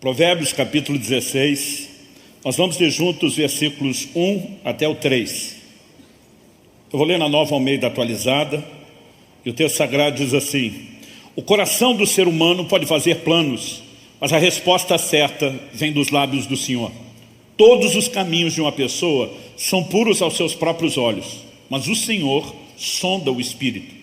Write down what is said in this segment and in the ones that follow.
Provérbios capítulo 16, nós vamos ler juntos versículos 1 até o 3. Eu vou ler na Nova Almeida atualizada, e o texto sagrado diz assim: o coração do ser humano pode fazer planos, mas a resposta certa vem dos lábios do Senhor. Todos os caminhos de uma pessoa são puros aos seus próprios olhos, mas o Senhor sonda o espírito.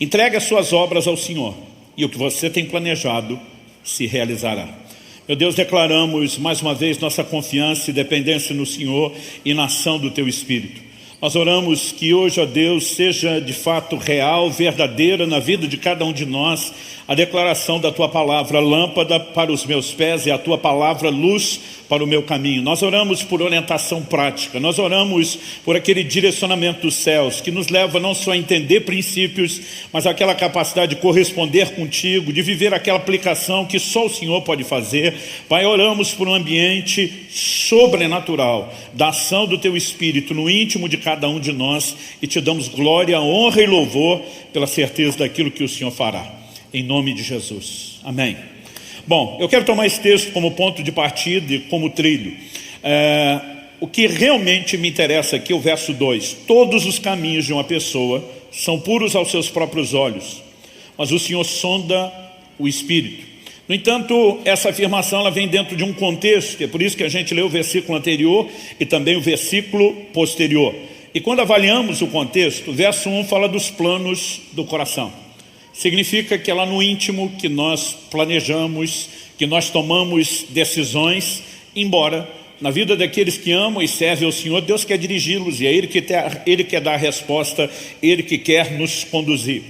Entregue as suas obras ao Senhor, e o que você tem planejado se realizará. Meu Deus, declaramos mais uma vez nossa confiança e dependência no Senhor e na ação do Teu Espírito. Nós oramos que hoje, ó Deus, seja de fato real, verdadeira na vida de cada um de nós, a declaração da Tua palavra, lâmpada para os meus pés e a Tua palavra, luz para o meu caminho. Nós oramos por orientação prática, nós oramos por aquele direcionamento dos céus, que nos leva não só a entender princípios, mas aquela capacidade de corresponder contigo, de viver aquela aplicação que só o Senhor pode fazer. Pai, oramos por um ambiente sobrenatural, da ação do Teu Espírito no íntimo de cada um de nós, e Te damos glória, honra e louvor pela certeza daquilo que o Senhor fará. Em nome de Jesus. Amém. Bom, eu quero tomar esse texto como ponto de partida e como trilho. O que realmente me interessa aqui é o verso 2. Todos os caminhos de uma pessoa são puros aos seus próprios olhos, mas o Senhor sonda o espírito. No entanto, essa afirmação ela vem dentro de um contexto, é por isso que a gente leu o versículo anterior e também o versículo posterior. E quando avaliamos o contexto, o verso 1 fala dos planos do coração. Significa que é lá no íntimo que nós planejamos, que nós tomamos decisões, embora na vida daqueles que amam e servem ao Senhor, Deus quer dirigi-los, e é Ele quer dar a resposta, Ele que quer nos conduzir.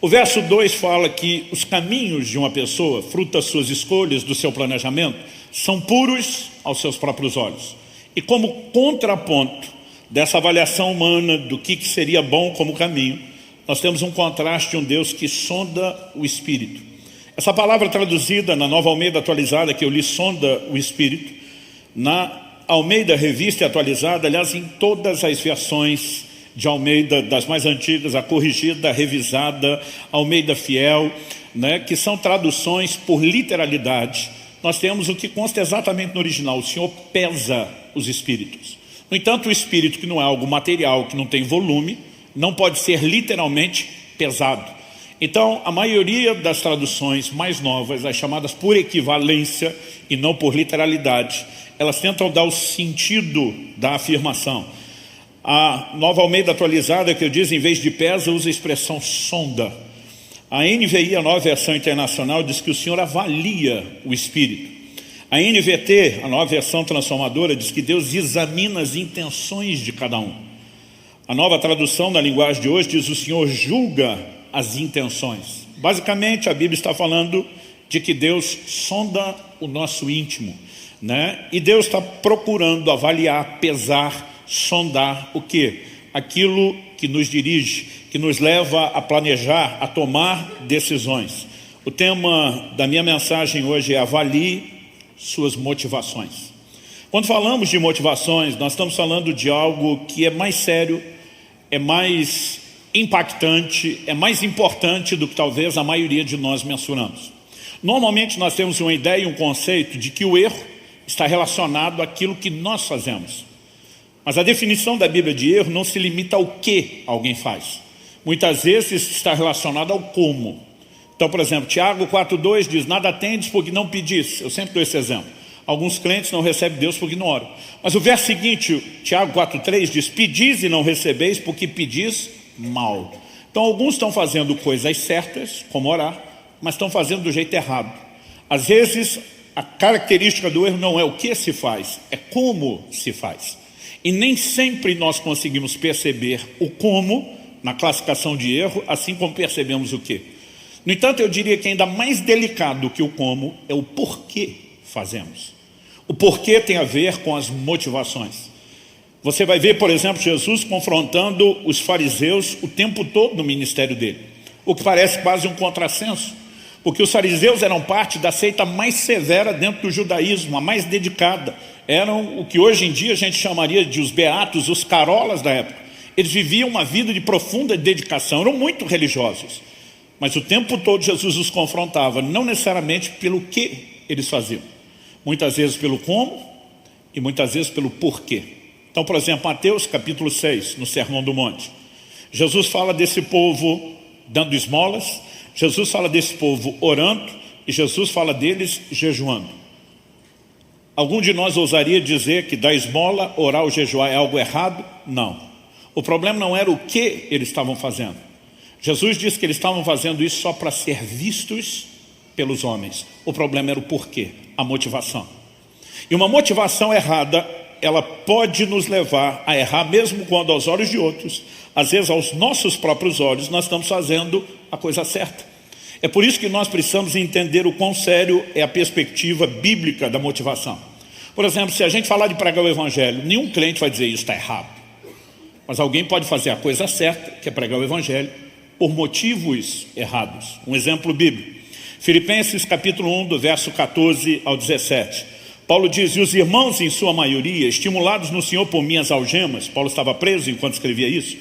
O verso 2 fala que os caminhos de uma pessoa, fruto das suas escolhas, do seu planejamento, são puros aos seus próprios olhos. E como contraponto dessa avaliação humana do que seria bom como caminho, nós temos um contraste de um Deus que sonda o espírito. Essa palavra traduzida na Nova Almeida atualizada, que eu li, sonda o espírito, na Almeida Revista e Atualizada, aliás, em todas as versões de Almeida, das mais antigas, a corrigida, a revisada, Almeida Fiel, né, que são traduções por literalidade, nós temos o que consta exatamente no original: o Senhor pesa os espíritos. No entanto, o espírito, que não é algo material, que não tem volume, não pode ser literalmente pesado. Então, a maioria das traduções mais novas, as chamadas por equivalência e não por literalidade, elas tentam dar o sentido da afirmação. A Nova Almeida Atualizada, que eu disse, em vez de pesa, usa a expressão sonda. A NVI, a Nova Versão Internacional, diz que o Senhor avalia o espírito. A NVT, a Nova Versão Transformadora, diz que Deus examina as intenções de cada um. A Nova Tradução na linguagem de hoje diz: o Senhor julga as intenções. Basicamente, a Bíblia está falando de que Deus sonda o nosso íntimo, né? E Deus está procurando avaliar, pesar, sondar o quê? Aquilo que nos dirige, que nos leva a planejar, a tomar decisões. O tema da minha mensagem hoje é: avalie suas motivações. Quando falamos de motivações, nós estamos falando de algo que é mais sério, é mais impactante, é mais importante do que talvez a maioria de nós mensuramos. Normalmente nós temos uma ideia e um conceito de que o erro está relacionado àquilo que nós fazemos. Mas a definição da Bíblia de erro não se limita ao que alguém faz. Muitas vezes está relacionado ao como. Então, por exemplo, Tiago 4,2 diz: nada tendes porque não pedis. Eu sempre dou esse exemplo. Alguns crentes não recebem Deus porque não oram. Mas o verso seguinte, Tiago 4,3 diz: pedis e não recebeis porque pedis mal. Então alguns estão fazendo coisas certas, como orar, mas estão fazendo do jeito errado. Às vezes a característica do erro não é o que se faz, é como se faz. E nem sempre nós conseguimos perceber o como na classificação de erro, assim como percebemos o que. No entanto, eu diria que ainda mais delicado que o como é o porquê fazemos. O porquê tem a ver com as motivações. Você vai ver, por exemplo, Jesus confrontando os fariseus o tempo todo no ministério dele, o que parece quase um contrassenso, porque os fariseus eram parte da seita mais severa dentro do judaísmo, a mais dedicada. Eram o que hoje em dia a gente chamaria de os beatos, os carolas da época. Eles viviam uma vida de profunda dedicação, eram muito religiosos. Mas o tempo todo Jesus os confrontava, não necessariamente pelo que eles faziam, Muitas vezes pelo como e muitas vezes pelo porquê. Então, por exemplo, Mateus capítulo 6, no Sermão do Monte. Jesus fala desse povo dando esmolas, Jesus fala desse povo orando e Jesus fala deles jejuando. Algum de nós ousaria dizer que dar esmola, orar ou jejuar é algo errado? Não. O problema não era o que eles estavam fazendo. Jesus disse que eles estavam fazendo isso só para ser vistos pelos homens. O problema era o porquê, a motivação. E uma motivação errada, ela pode nos levar a errar, mesmo quando aos olhos de outros, às vezes aos nossos próprios olhos, nós estamos fazendo a coisa certa. É por isso que nós precisamos entender o quão sério é a perspectiva bíblica da motivação. Por exemplo, se a gente falar de pregar o evangelho, nenhum crente vai dizer isso está errado. Mas alguém pode fazer a coisa certa, que é pregar o evangelho, por motivos errados. Um exemplo bíblico. Filipenses capítulo 1, do verso 14 ao 17. Paulo diz, e os irmãos em sua maioria, estimulados no Senhor por minhas algemas, Paulo estava preso enquanto escrevia isso,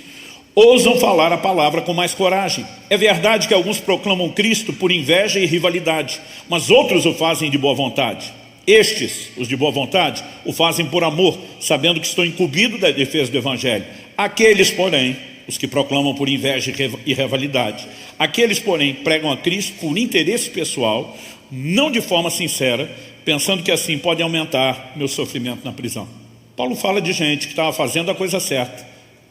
ousam falar a palavra com mais coragem. É verdade que alguns proclamam Cristo por inveja e rivalidade, mas outros o fazem de boa vontade. Estes, os de boa vontade, o fazem por amor, sabendo que estou incumbido da defesa do evangelho. Aqueles, porém, os que proclamam por inveja e rivalidade, aqueles, porém, pregam a Cristo por interesse pessoal, não de forma sincera, pensando que assim podem aumentar meu sofrimento na prisão. Paulo fala de gente que estava fazendo a coisa certa,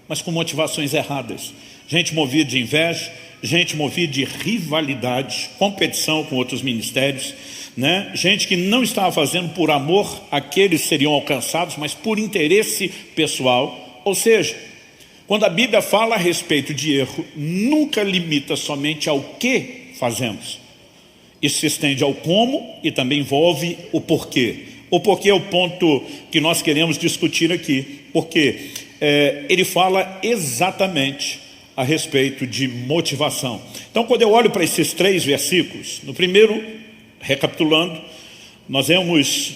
mas com motivações erradas. Gente movida de inveja, gente movida de rivalidade, competição com outros ministérios, né? Gente que não estava fazendo por amor àqueles que seriam alcançados, mas por interesse pessoal. Ou seja, quando a Bíblia fala a respeito de erro, nunca limita somente ao que fazemos. Isso se estende ao como e também envolve o porquê. O porquê é o ponto que nós queremos discutir aqui, porque ele fala exatamente a respeito de motivação. Então, quando eu olho para esses 3 versículos, no primeiro, recapitulando, nós vemos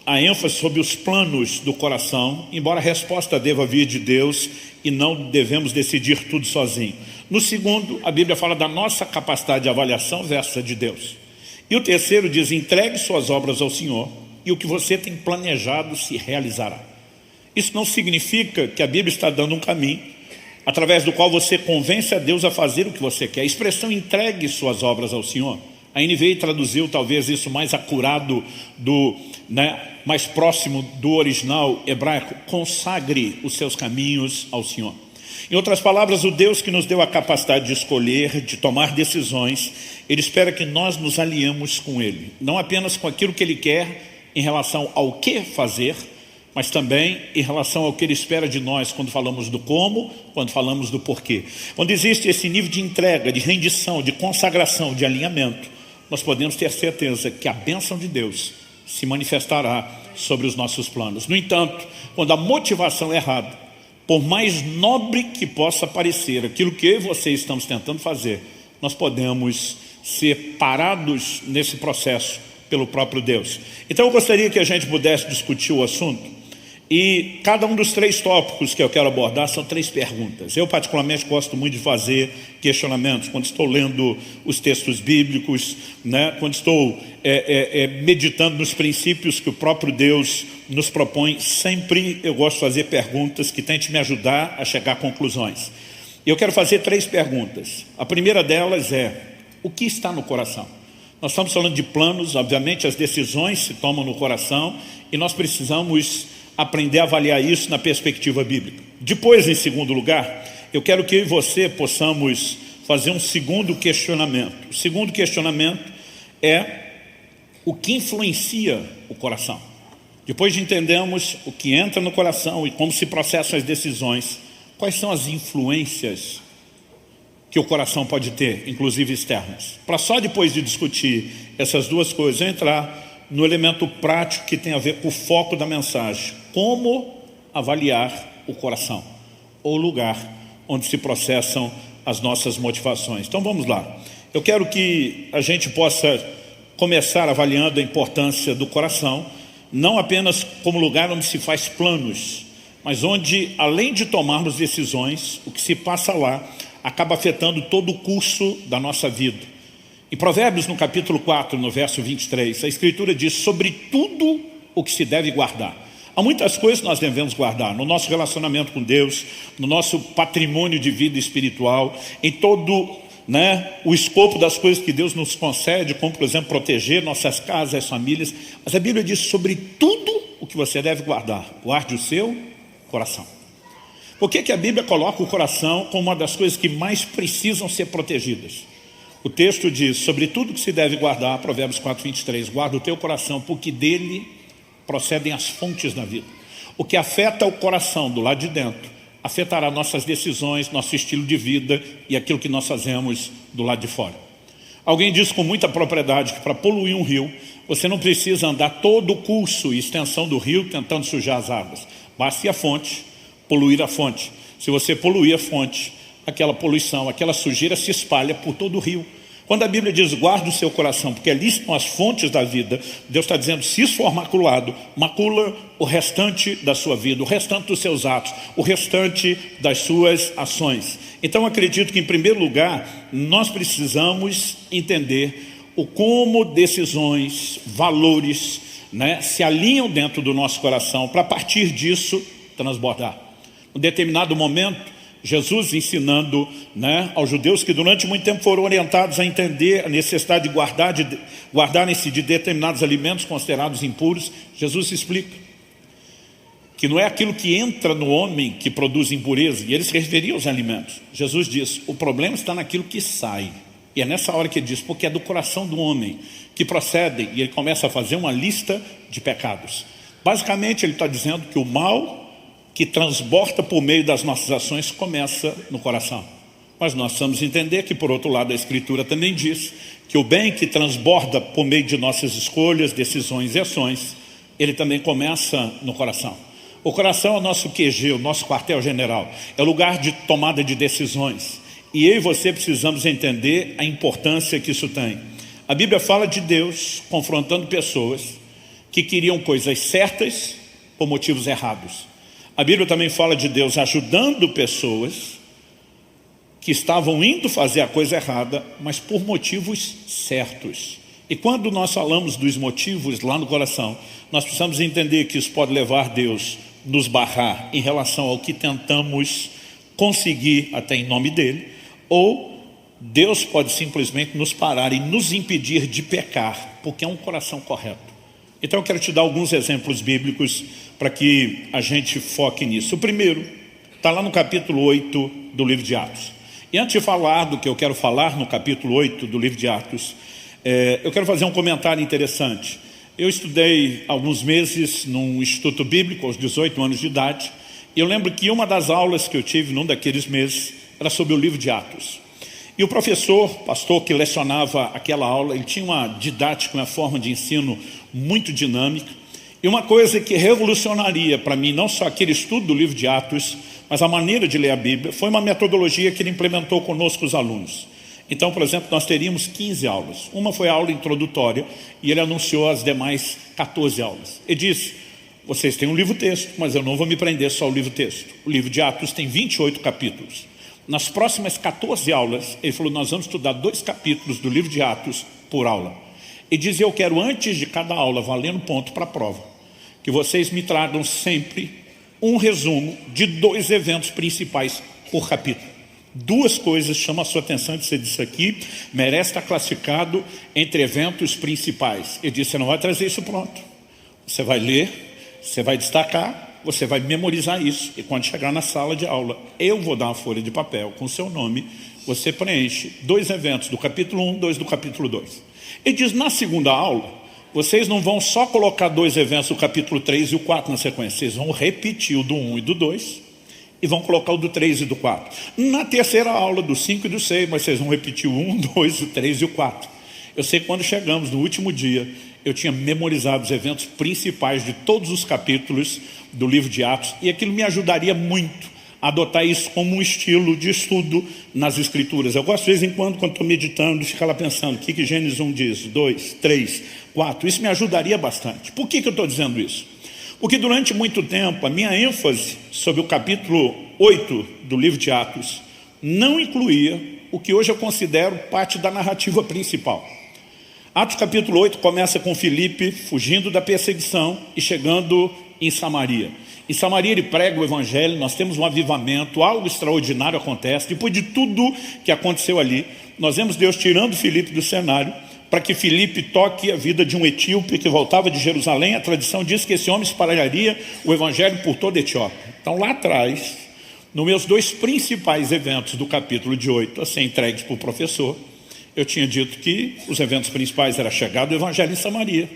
a ênfase sobre os planos do coração, embora a resposta deva vir de Deus e não devemos decidir tudo sozinho. No segundo, a Bíblia fala da nossa capacidade de avaliação versus a de Deus. E o terceiro diz, entregue suas obras ao Senhor e o que você tem planejado se realizará. Isso não significa que a Bíblia está dando um caminho através do qual você convence a Deus a fazer o que você quer. A expressão entregue suas obras ao Senhor, a NVI traduziu talvez isso mais acurado, mais próximo do original hebraico, consagre os seus caminhos ao Senhor. Em outras palavras, o Deus que nos deu a capacidade de escolher, de tomar decisões, Ele espera que nós nos alinhemos com Ele. Não apenas com aquilo que Ele quer em relação ao que fazer, mas também em relação ao que Ele espera de nós quando falamos do como, quando falamos do porquê. Quando existe esse nível de entrega, de rendição, de consagração, de alinhamento, nós podemos ter certeza que a bênção de Deus se manifestará sobre os nossos planos. No entanto, quando a motivação é errada, por mais nobre que possa parecer aquilo que eu e você estamos tentando fazer, nós podemos ser parados nesse processo pelo próprio Deus. Então eu gostaria que a gente pudesse discutir o assunto. E cada um dos 3 tópicos que eu quero abordar são 3 perguntas. Eu particularmente gosto muito de fazer questionamentos quando estou lendo os textos bíblicos, quando estou meditando nos princípios que o próprio Deus nos propõe. Sempre eu gosto de fazer perguntas que tentem me ajudar a chegar a conclusões. E eu quero fazer 3 perguntas. A primeira delas é, o que está no coração? Nós estamos falando de planos, obviamente as decisões se tomam no coração e nós precisamos aprender a avaliar isso na perspectiva bíblica. Depois, em segundo lugar, eu quero que eu e você possamos fazer um segundo questionamento. O segundo questionamento é o que influencia o coração. Depois de entendermos o que entra no coração e como se processam as decisões, quais são as influências que o coração pode ter, inclusive externas. Para só depois de discutir essas 2 coisas, eu entrar no elemento prático que tem a ver com o foco da mensagem. Como avaliar o coração, ou o lugar onde se processam as nossas motivações. Então vamos lá. Eu quero que a gente possa começar avaliando a importância do coração, não apenas como lugar onde se faz planos, mas onde, além de tomarmos decisões, o que se passa lá acaba afetando todo o curso da nossa vida. Em Provérbios, no capítulo 4, no verso 23, a Escritura diz sobre tudo o que se deve guardar. Há muitas coisas que nós devemos guardar no nosso relacionamento com Deus, no nosso patrimônio de vida espiritual, em todo o escopo das coisas que Deus nos concede, como por exemplo proteger nossas casas, as famílias. Mas a Bíblia diz sobre tudo o que você deve guardar. Guarde o seu coração. Por que a Bíblia coloca o coração como uma das coisas que mais precisam ser protegidas? O texto diz, sobre tudo que se deve guardar, Provérbios 4, 23, guarda o teu coração, porque dele procedem as fontes da vida. O que afeta o coração do lado de dentro, afetará nossas decisões, nosso estilo de vida e aquilo que nós fazemos do lado de fora. Alguém disse com muita propriedade que para poluir um rio, você não precisa andar todo o curso e extensão do rio tentando sujar as águas. Basta ir à fonte, poluir a fonte. Se você poluir a fonte, aquela poluição, aquela sujeira se espalha por todo o rio. Quando a Bíblia diz guarda o seu coração, porque ali estão as fontes da vida, Deus está dizendo, se isso for maculado, macula o restante da sua vida, o restante dos seus atos, o restante das suas ações. Então acredito que em primeiro lugar, nós precisamos entender o como decisões, valores, se alinham dentro do nosso coração, para a partir disso transbordar. Em determinado momento, Jesus ensinando aos judeus que durante muito tempo foram orientados a entender a necessidade de guardarem-se de determinados alimentos considerados impuros. Jesus explica que não é aquilo que entra no homem que produz impureza, e ele se referia aos alimentos. Jesus diz, o problema está naquilo que sai. E é nessa hora que ele diz, porque é do coração do homem que procedem, e ele começa a fazer uma lista de pecados. Basicamente ele está dizendo que o mal que transborda por meio das nossas ações começa no coração. Mas nós precisamos entender que, por outro lado, a Escritura também diz que o bem que transborda por meio de nossas escolhas, decisões e ações, ele também começa no coração. O coração é o nosso QG, o nosso quartel-general, é o lugar de tomada de decisões. E eu e você precisamos entender a importância que isso tem. A Bíblia fala de Deus confrontando pessoas que queriam coisas certas por motivos errados. A Bíblia também fala de Deus ajudando pessoas que estavam indo fazer a coisa errada, mas por motivos certos. E quando nós falamos dos motivos lá no coração, nós precisamos entender que isso pode levar Deus a nos barrar em relação ao que tentamos conseguir até em nome dele, ou Deus pode simplesmente nos parar e nos impedir de pecar, porque é um coração correto. Então eu quero te dar alguns exemplos bíblicos para que a gente foque nisso. O primeiro está lá no capítulo 8 do livro de Atos. E antes de falar do que eu quero falar no capítulo 8 do livro de Atos, eu quero fazer um comentário interessante. Eu estudei alguns meses num instituto bíblico aos 18 anos de idade, e eu lembro que uma das aulas que eu tive num daqueles meses era sobre o livro de Atos. E o professor, pastor que lecionava aquela aula, ele tinha uma didática, uma forma de ensino muito dinâmica. E uma coisa que revolucionaria para mim, não só aquele estudo do livro de Atos, mas a maneira de ler a Bíblia, foi uma metodologia que ele implementou conosco os alunos. Então, por exemplo, nós teríamos 15 aulas. Uma foi a aula introdutória e ele anunciou as demais 14 aulas. Ele disse, vocês têm um livro-texto, mas eu não vou me prender só ao livro-texto. O livro de Atos tem 28 capítulos. Nas próximas 14 aulas, ele falou, nós vamos estudar 2 capítulos do livro de Atos por aula. E dizia, eu quero antes de cada aula, valendo ponto para a prova, que vocês me tragam sempre um resumo de 2 eventos principais por capítulo. 2 coisas chamam a sua atenção, de você disse aqui, merece estar classificado entre eventos principais. Ele disse, você não vai trazer isso pronto. Você vai ler, você vai destacar, você vai memorizar isso, e quando chegar na sala de aula, eu vou dar uma folha de papel com o seu nome, você preenche 2 eventos do capítulo 1, 2 do capítulo 2. Ele diz, na segunda aula, vocês não vão só colocar 2 eventos do capítulo 3 e o 4 na sequência, vocês vão repetir o do 1 e do 2, e vão colocar o do 3 e do 4. Na terceira aula, do 5 e do 6, mas vocês vão repetir o 1, 2, o 3 e o 4. Eu sei que quando chegamos no último dia, eu tinha memorizado os eventos principais de todos os capítulos do livro de Atos, e aquilo me ajudaria muito a adotar isso como um estilo de estudo nas Escrituras. Eu gosto de vez em quando estou meditando, de ficar lá pensando, o que Gênesis 1 diz, 2, 3, 4, isso me ajudaria bastante. Por que eu estou dizendo isso? Porque durante muito tempo, a minha ênfase sobre o capítulo 8 do livro de Atos não incluía o que hoje eu considero parte da narrativa principal. Atos capítulo 8 começa com Filipe fugindo da perseguição e chegando em Samaria. Em Samaria ele prega o evangelho, nós temos um avivamento, algo extraordinário acontece. Depois de tudo que aconteceu ali, nós vemos Deus tirando Filipe do cenário, para que Filipe toque a vida de um etíope que voltava de Jerusalém. A tradição diz que esse homem espalharia o evangelho por toda a Etiópia. Então lá atrás, nos meus 2 principais eventos do capítulo de 8, a ser entregues para o professor, eu tinha dito que os eventos principais eram a chegada do evangelho em Samaria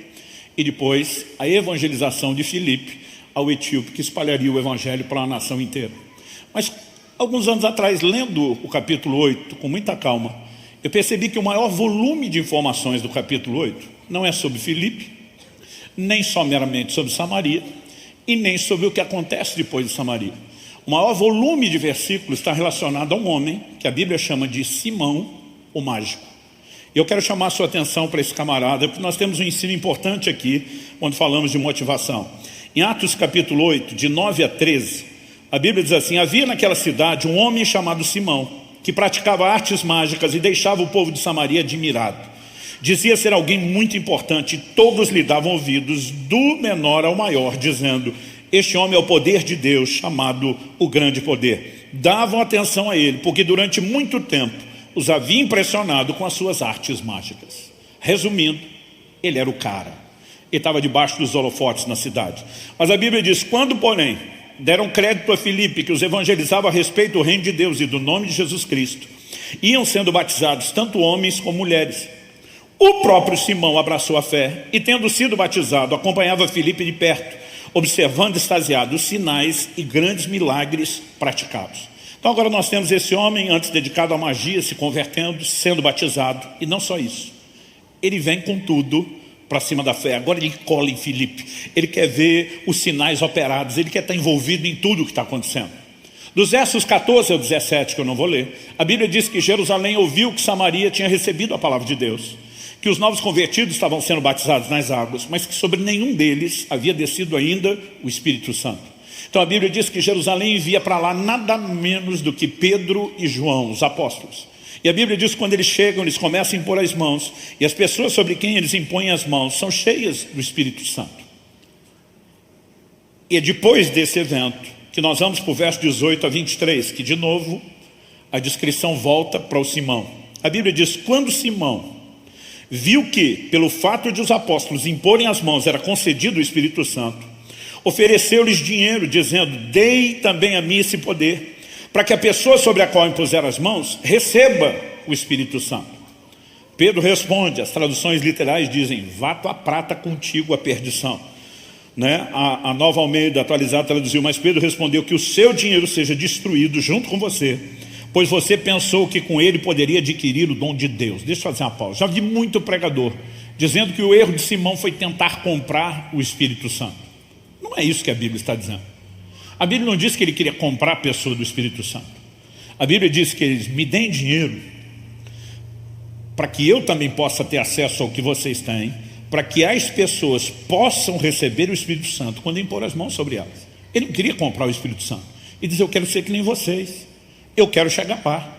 e depois a evangelização de Filipe ao etíope que espalharia o evangelho para a nação inteira. Mas alguns anos atrás, lendo o capítulo 8 com muita calma, eu percebi que o maior volume de informações do capítulo 8 não é sobre Filipe, nem só meramente sobre Samaria, e nem sobre o que acontece depois de Samaria. O maior volume de versículos está relacionado a um homem que a Bíblia chama de Simão, o mágico. Eu quero chamar a sua atenção para esse camarada, porque nós temos um ensino importante aqui, quando falamos de motivação. Em Atos capítulo 8, de 9 a 13, a Bíblia diz assim: havia naquela cidade um homem chamado Simão, que praticava artes mágicas e deixava o povo de Samaria admirado. Dizia ser alguém muito importante, e todos lhe davam ouvidos, do menor ao maior, dizendo: este homem é o poder de Deus, chamado o grande poder. Davam atenção a ele, porque durante muito tempo os havia impressionado com as suas artes mágicas. Resumindo, ele era o cara. Ele estava debaixo dos holofotes na cidade. Mas a Bíblia diz: quando, porém, deram crédito a Filipe, que os evangelizava a respeito do reino de Deus e do nome de Jesus Cristo, iam sendo batizados tanto homens como mulheres. O próprio Simão abraçou a fé e, tendo sido batizado, acompanhava Filipe de perto, observando extasiado os sinais e grandes milagres praticados. Então agora nós temos esse homem, antes dedicado à magia, se convertendo, sendo batizado. E não só isso, ele vem com tudo para cima da fé. Agora ele cola em Filipe, ele quer ver os sinais operados, ele quer estar envolvido em tudo o que está acontecendo. Dos versos 14 ao 17, que eu não vou ler, a Bíblia diz que Jerusalém ouviu que Samaria tinha recebido a palavra de Deus, que os novos convertidos estavam sendo batizados nas águas, mas que sobre nenhum deles havia descido ainda o Espírito Santo. Então a Bíblia diz que Jerusalém envia para lá nada menos do que Pedro e João, os apóstolos. E a Bíblia diz que quando eles chegam, eles começam a impor as mãos, e as pessoas sobre quem eles impõem as mãos são cheias do Espírito Santo. E é depois desse evento que nós vamos para o verso 18 a 23, que de novo a descrição volta para o Simão. A Bíblia diz: quando Simão viu que, pelo fato de os apóstolos imporem as mãos, era concedido o Espírito Santo, ofereceu-lhes dinheiro, dizendo: dei também a mim esse poder, para que a pessoa sobre a qual impuser as mãos receba o Espírito Santo. Pedro responde, as traduções literais dizem: vá tua prata contigo a perdição. A Nova Almeida atualizada traduziu: mas Pedro respondeu: que o seu dinheiro seja destruído junto com você, pois você pensou que com ele poderia adquirir o dom de Deus. Deixa eu fazer uma pausa. Já vi muito pregador dizendo que o erro de Simão foi tentar comprar o Espírito Santo. Não é isso que a Bíblia está dizendo. A Bíblia não diz que ele queria comprar a pessoa do Espírito Santo. A Bíblia diz que eles me deem dinheiro para que eu também possa ter acesso ao que vocês têm, para que as pessoas possam receber o Espírito Santo quando impor as mãos sobre elas. Ele não queria comprar o Espírito Santo. Ele diz: eu quero ser que nem vocês, eu quero chegar lá.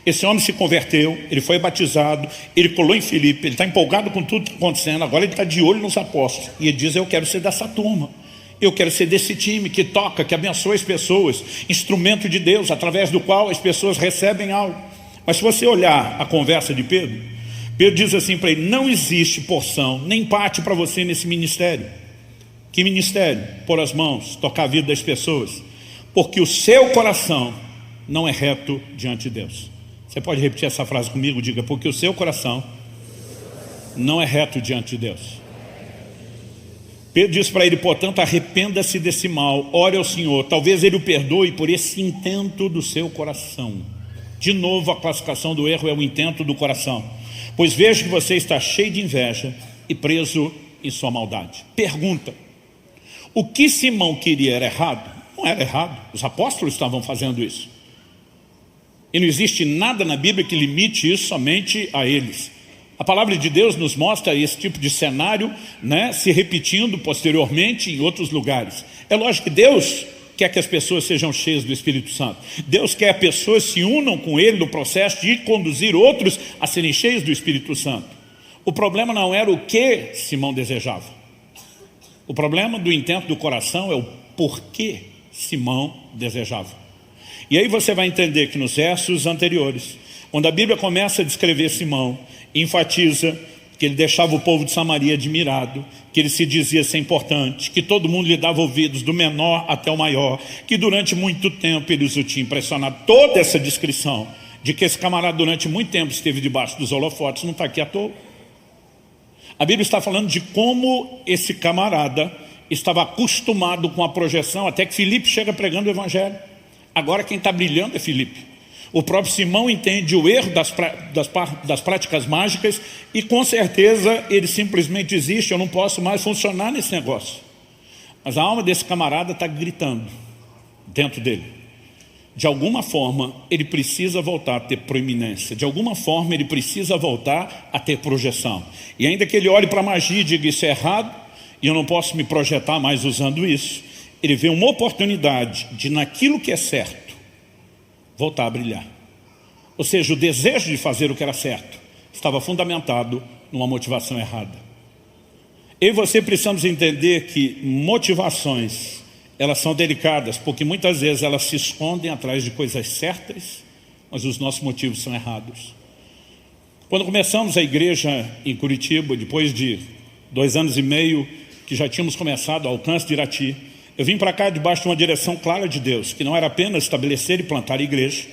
Esse homem se converteu, ele foi batizado, ele colou em Filipe, ele está empolgado com tudo que está acontecendo, agora ele está de olho nos apóstolos, e ele diz: eu quero ser dessa turma, eu quero ser desse time que toca, que abençoa as pessoas, instrumento de Deus, através do qual as pessoas recebem algo. Mas se você olhar a conversa de Pedro, Pedro diz assim para ele: não existe porção, nem parte para você nesse ministério. Que ministério? Pôr as mãos, tocar a vida das pessoas, porque o seu coração não é reto diante de Deus. Você pode repetir essa frase comigo? Diga: porque o seu coração não é reto diante de Deus. Pedro diz para ele: portanto, arrependa-se desse mal, ore ao Senhor, talvez ele o perdoe por esse intento do seu coração. De novo, a classificação do erro é o intento do coração. Pois vejo que você está cheio de inveja e preso em sua maldade. Pergunta: o que Simão queria era errado? Não era errado, os apóstolos estavam fazendo isso. E não existe nada na Bíblia que limite isso somente a eles. A palavra de Deus nos mostra esse tipo de cenário, se repetindo posteriormente em outros lugares. É lógico que Deus quer que as pessoas sejam cheias do Espírito Santo. Deus quer que pessoas se unam com Ele no processo de conduzir outros a serem cheios do Espírito Santo. O problema não era o que Simão desejava. O problema do intento do coração é o porquê Simão desejava. E aí você vai entender que nos versos anteriores, quando a Bíblia começa a descrever Simão, enfatiza que ele deixava o povo de Samaria admirado, que ele se dizia ser importante, que todo mundo lhe dava ouvidos, do menor até o maior, que durante muito tempo eles o tinham impressionado. Toda essa descrição de que esse camarada durante muito tempo esteve debaixo dos holofotes não está aqui à toa. A Bíblia está falando de como esse camarada estava acostumado com a projeção, até que Filipe chega pregando o Evangelho. Agora quem está brilhando é Filipe. O próprio Simão entende o erro das práticas mágicas e com certeza ele simplesmente existe. Eu não posso mais funcionar nesse negócio. Mas a alma desse camarada está gritando dentro dele. De alguma forma ele precisa voltar a ter proeminência. De alguma forma ele precisa voltar a ter projeção. E ainda que ele olhe para a magia e diga isso é errado, e eu não posso me projetar mais usando isso, ele vê uma oportunidade de naquilo que é certo voltar a brilhar. Ou seja, o desejo de fazer o que era certo estava fundamentado numa motivação errada. Eu e você precisamos entender que motivações, elas são delicadas, porque muitas vezes elas se escondem atrás de coisas certas, mas os nossos motivos são errados. Quando começamos a igreja em Curitiba, depois de 2 anos e meio que já tínhamos começado ao alcance de Irati, eu vim para cá debaixo de uma direção clara de Deus, que não era apenas estabelecer e plantar a igreja,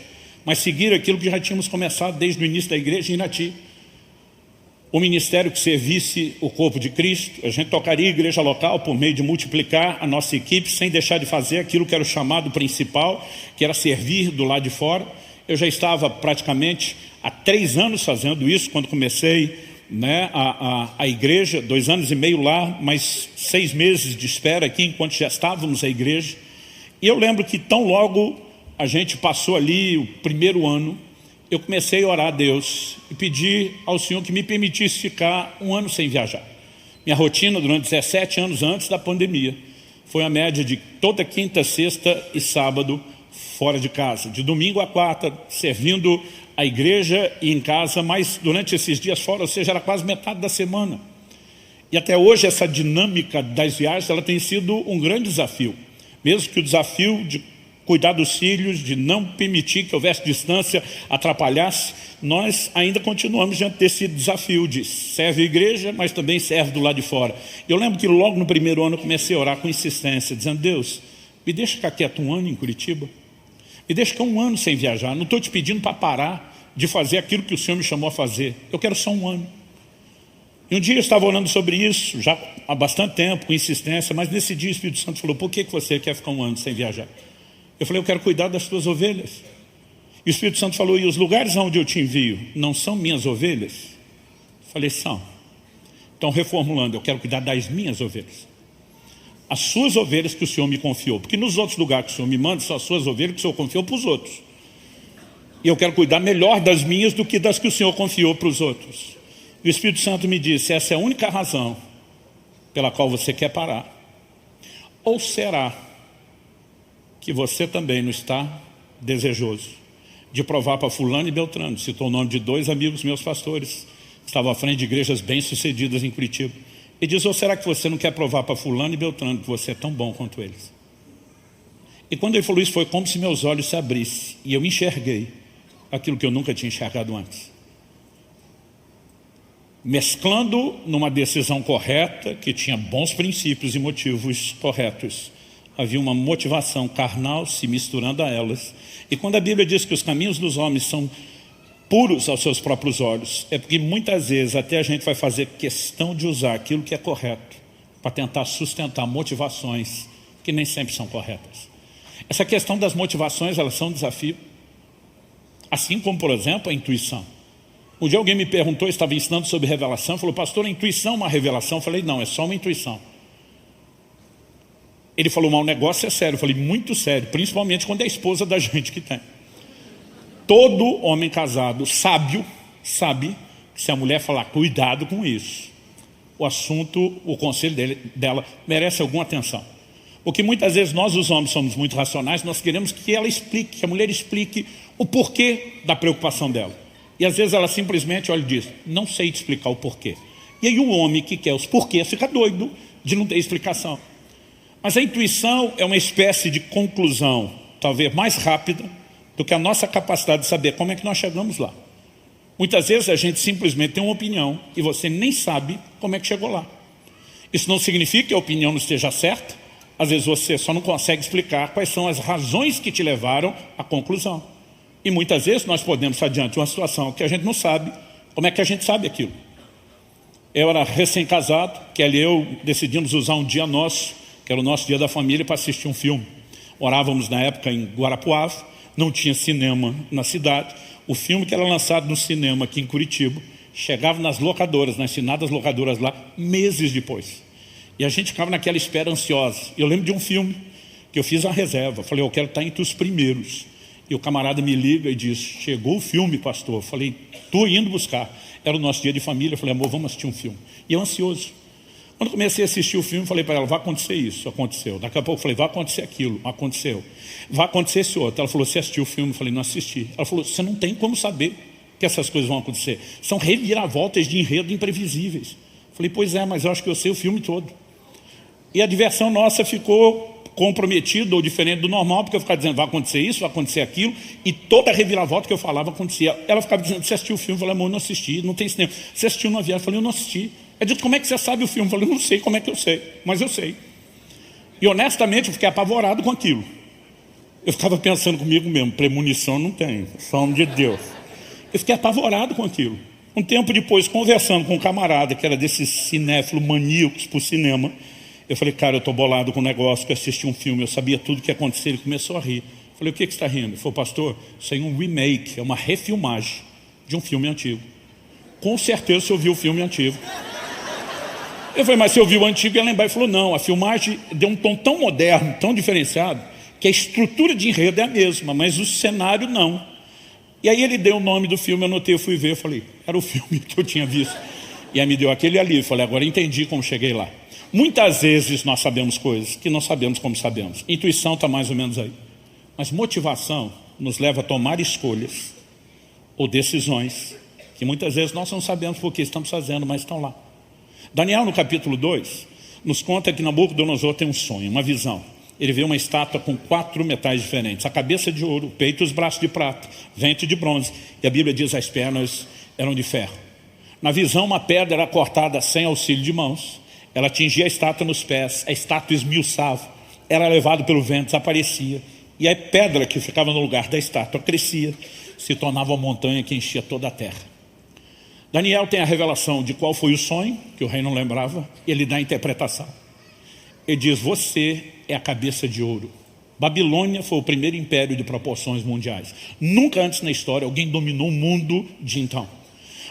mas seguir aquilo que já tínhamos começado desde o início da igreja em Irati. O ministério que servisse o corpo de Cristo, a gente tocaria a igreja local por meio de multiplicar a nossa equipe, sem deixar de fazer aquilo que era o chamado principal, que era servir do lado de fora. Eu já estava praticamente há 3 anos fazendo isso, quando comecei a igreja, 2 anos e meio lá, mais 6 meses de espera aqui, enquanto já estávamos a igreja. E eu lembro que tão logo a gente passou ali o primeiro ano, eu comecei a orar a Deus e pedir ao Senhor que me permitisse ficar 1 ano sem viajar. Minha rotina durante 17 anos antes da pandemia foi a média de toda quinta, sexta e sábado fora de casa, de domingo a quarta, servindo a igreja e em casa, mas durante esses dias fora, ou seja, era quase metade da semana. E até hoje essa dinâmica das viagens, ela tem sido um grande desafio. Mesmo que o desafio de cuidar dos filhos, de não permitir que houvesse distância, atrapalhasse, nós ainda continuamos diante desse desafio de serve a igreja, mas também serve do lado de fora. Eu lembro que logo no primeiro ano eu comecei a orar com insistência, dizendo: Deus, me deixa ficar quieto 1 ano em Curitiba. Me deixa ficar 1 ano sem viajar. Não estou te pedindo para parar de fazer aquilo que o Senhor me chamou a fazer. Eu quero só 1 ano. E um dia eu estava orando sobre isso, já há bastante tempo, com insistência, mas nesse dia o Espírito Santo falou: por que você quer ficar 1 ano sem viajar? Eu falei: eu quero cuidar das tuas ovelhas. E o Espírito Santo falou: e os lugares onde eu te envio não são minhas ovelhas? Eu falei: são. Então, reformulando, eu quero cuidar das minhas ovelhas. As suas ovelhas que o Senhor me confiou. Porque nos outros lugares que o Senhor me manda, são as suas ovelhas que o Senhor confiou para os outros. E eu quero cuidar melhor das minhas do que das que o Senhor confiou para os outros. E o Espírito Santo me disse: essa é a única razão pela qual você quer parar. Ou será que você também não está desejoso de provar para fulano e Beltrano? Citou o nome de 2 amigos meus pastores, que estavam à frente de igrejas bem-sucedidas em Curitiba. E diz: ou será que você não quer provar para fulano e Beltrano que você é tão bom quanto eles? E quando ele falou isso, foi como se meus olhos se abrissem e eu enxerguei aquilo que eu nunca tinha enxergado antes. Mesclando numa decisão correta, que tinha bons princípios e motivos corretos, havia uma motivação carnal se misturando a elas. E quando a Bíblia diz que os caminhos dos homens são puros aos seus próprios olhos, é porque muitas vezes até a gente vai fazer questão de usar aquilo que é correto para tentar sustentar motivações que nem sempre são corretas. Essa questão das motivações, elas são um desafio. Assim como, por exemplo, a intuição. Um dia alguém me perguntou, eu estava ensinando sobre revelação, falou: pastor, a intuição é uma revelação? Eu falei: não, é só uma intuição. Ele falou: mas o negócio é sério. Eu falei: muito sério, principalmente quando é a esposa da gente que tem. Todo homem casado sábio sabe que se a mulher falar cuidado com isso, o assunto, o conselho dela merece alguma atenção. Porque muitas vezes nós, os homens, somos muito racionais, nós queremos que ela explique, que a mulher explique o porquê da preocupação dela. E às vezes ela simplesmente olha e diz, não sei te explicar o porquê. E aí o homem que quer os porquês fica doido de não ter explicação. Mas a intuição é uma espécie de conclusão, talvez mais rápida, do que a nossa capacidade de saber como é que nós chegamos lá. Muitas vezes a gente simplesmente tem uma opinião e você nem sabe como é que chegou lá. Isso não significa que a opinião não esteja certa. Às vezes você só não consegue explicar quais são as razões que te levaram à conclusão. E muitas vezes nós podemos estar diante de uma situação que a gente não sabe. Como é que a gente sabe aquilo? Eu era recém-casado, Kelly e eu decidimos usar um dia nosso, que era o nosso dia da família, para assistir um filme. Morávamos na época em Guarapuava, não tinha cinema na cidade. O filme que era lançado no cinema aqui em Curitiba, chegava nas locadoras, nas finadas locadoras lá, meses depois. E a gente ficava naquela espera ansiosa. Eu lembro de um filme que eu fiz a reserva. Falei, eu quero estar entre os primeiros. E o camarada me liga e diz, chegou o filme, pastor. Eu falei, estou indo buscar. Era o nosso dia de família. Eu falei, amor, vamos assistir um filme. E eu ansioso. Quando comecei a assistir o filme, falei para ela, vai acontecer isso, aconteceu. Daqui a pouco eu falei, vai acontecer aquilo, aconteceu. Vai acontecer esse outro. Ela falou, você assistiu o filme? Eu falei, não assisti. Ela falou, você não tem como saber que essas coisas vão acontecer. São reviravoltas de enredo imprevisíveis. Eu falei, pois é, mas eu acho que eu sei o filme todo. E a diversão nossa ficou comprometida ou diferente do normal, porque eu ficava dizendo, vai acontecer isso, vai acontecer aquilo, e toda a reviravolta que eu falava acontecia. Ela ficava dizendo, você assistiu o filme? Eu falei, amor, não assisti, não tem cinema. Você assistiu numa viagem? Eu falei, eu não assisti. Ela disse, como é que você sabe o filme? Eu falei, eu não sei como é que eu sei, mas eu sei. E honestamente eu fiquei apavorado com aquilo. Eu ficava pensando comigo mesmo, premonição não tem, só homem de Deus. Eu fiquei apavorado com aquilo. Um tempo depois, conversando com um camarada que era desses cinéfilos maníacos por cinema, eu falei, cara, eu estou bolado com o negócio, que eu assisti um filme, eu sabia tudo o que ia acontecer. Ele começou a rir. Eu falei, o que você está rindo? Ele falou, pastor, isso aí é um remake, é uma refilmagem de um filme antigo. Com certeza você ouviu o filme antigo. Eu falei, mas você ouviu o antigo? E ele lembrar. Ele falou, não, a filmagem deu um tom tão moderno, tão diferenciado, que a estrutura de enredo é a mesma, mas o cenário não. E aí ele deu o nome do filme, eu anotei, eu fui ver, eu falei, era o filme que eu tinha visto. E aí me deu aquele ali, eu falei, agora entendi como cheguei lá. Muitas vezes nós sabemos coisas que não sabemos como sabemos. Intuição está mais ou menos aí. Mas motivação nos leva a tomar escolhas ou decisões que muitas vezes nós não sabemos por que estamos fazendo, mas estão lá. Daniel, no capítulo 2, nos conta que Nabucodonosor tem um sonho, uma visão. Ele vê uma estátua com 4 metais diferentes. A cabeça de ouro, o peito e os braços de prata, ventre de bronze. E a Bíblia diz que as pernas eram de ferro. Na visão, uma pedra era cortada sem auxílio de mãos. Ela atingia a estátua nos pés, a estátua esmiuçava, era levado pelo vento, desaparecia. E a pedra que ficava no lugar da estátua crescia, se tornava uma montanha que enchia toda a terra. Daniel tem a revelação de qual foi o sonho, que o rei não lembrava, e ele dá a interpretação. Ele diz, você é a cabeça de ouro. Babilônia foi o primeiro império de proporções mundiais. Nunca antes na história alguém dominou o mundo de então.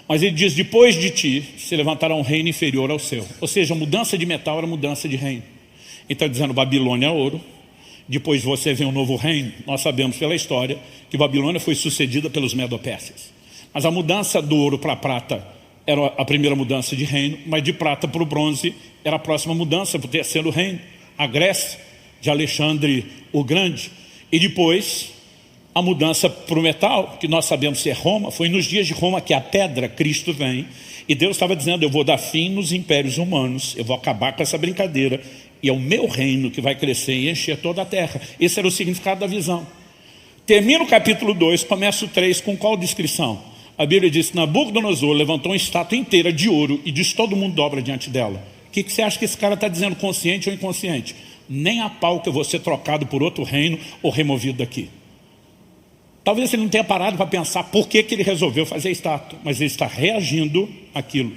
Mas ele diz, depois de ti se levantará um reino inferior ao seu. Ou seja, a mudança de metal era mudança de reino. Então dizendo, Babilônia é ouro. Depois de você vem um novo reino. Nós sabemos pela história que Babilônia foi sucedida pelos Medo-Persas. Mas a mudança do ouro para a prata era a primeira mudança de reino. Mas de prata para o bronze era a próxima mudança para o terceiro reino. A Grécia, de Alexandre o Grande. E depois a mudança para o metal, que nós sabemos ser Roma, foi nos dias de Roma que a pedra, Cristo, vem. E Deus estava dizendo, eu vou dar fim nos impérios humanos, eu vou acabar com essa brincadeira, e é o meu reino que vai crescer e encher toda a terra. Esse era o significado da visão. Termina o capítulo 2, começa o 3, com qual descrição? A Bíblia diz, Nabucodonosor levantou uma estátua inteira de ouro e diz, todo mundo dobra diante dela. O que você acha que esse cara está dizendo, consciente ou inconsciente? Nem a pau que eu vou ser trocado por outro reino ou removido daqui. Talvez ele não tenha parado para pensar por que ele resolveu fazer a estátua, mas ele está reagindo àquilo.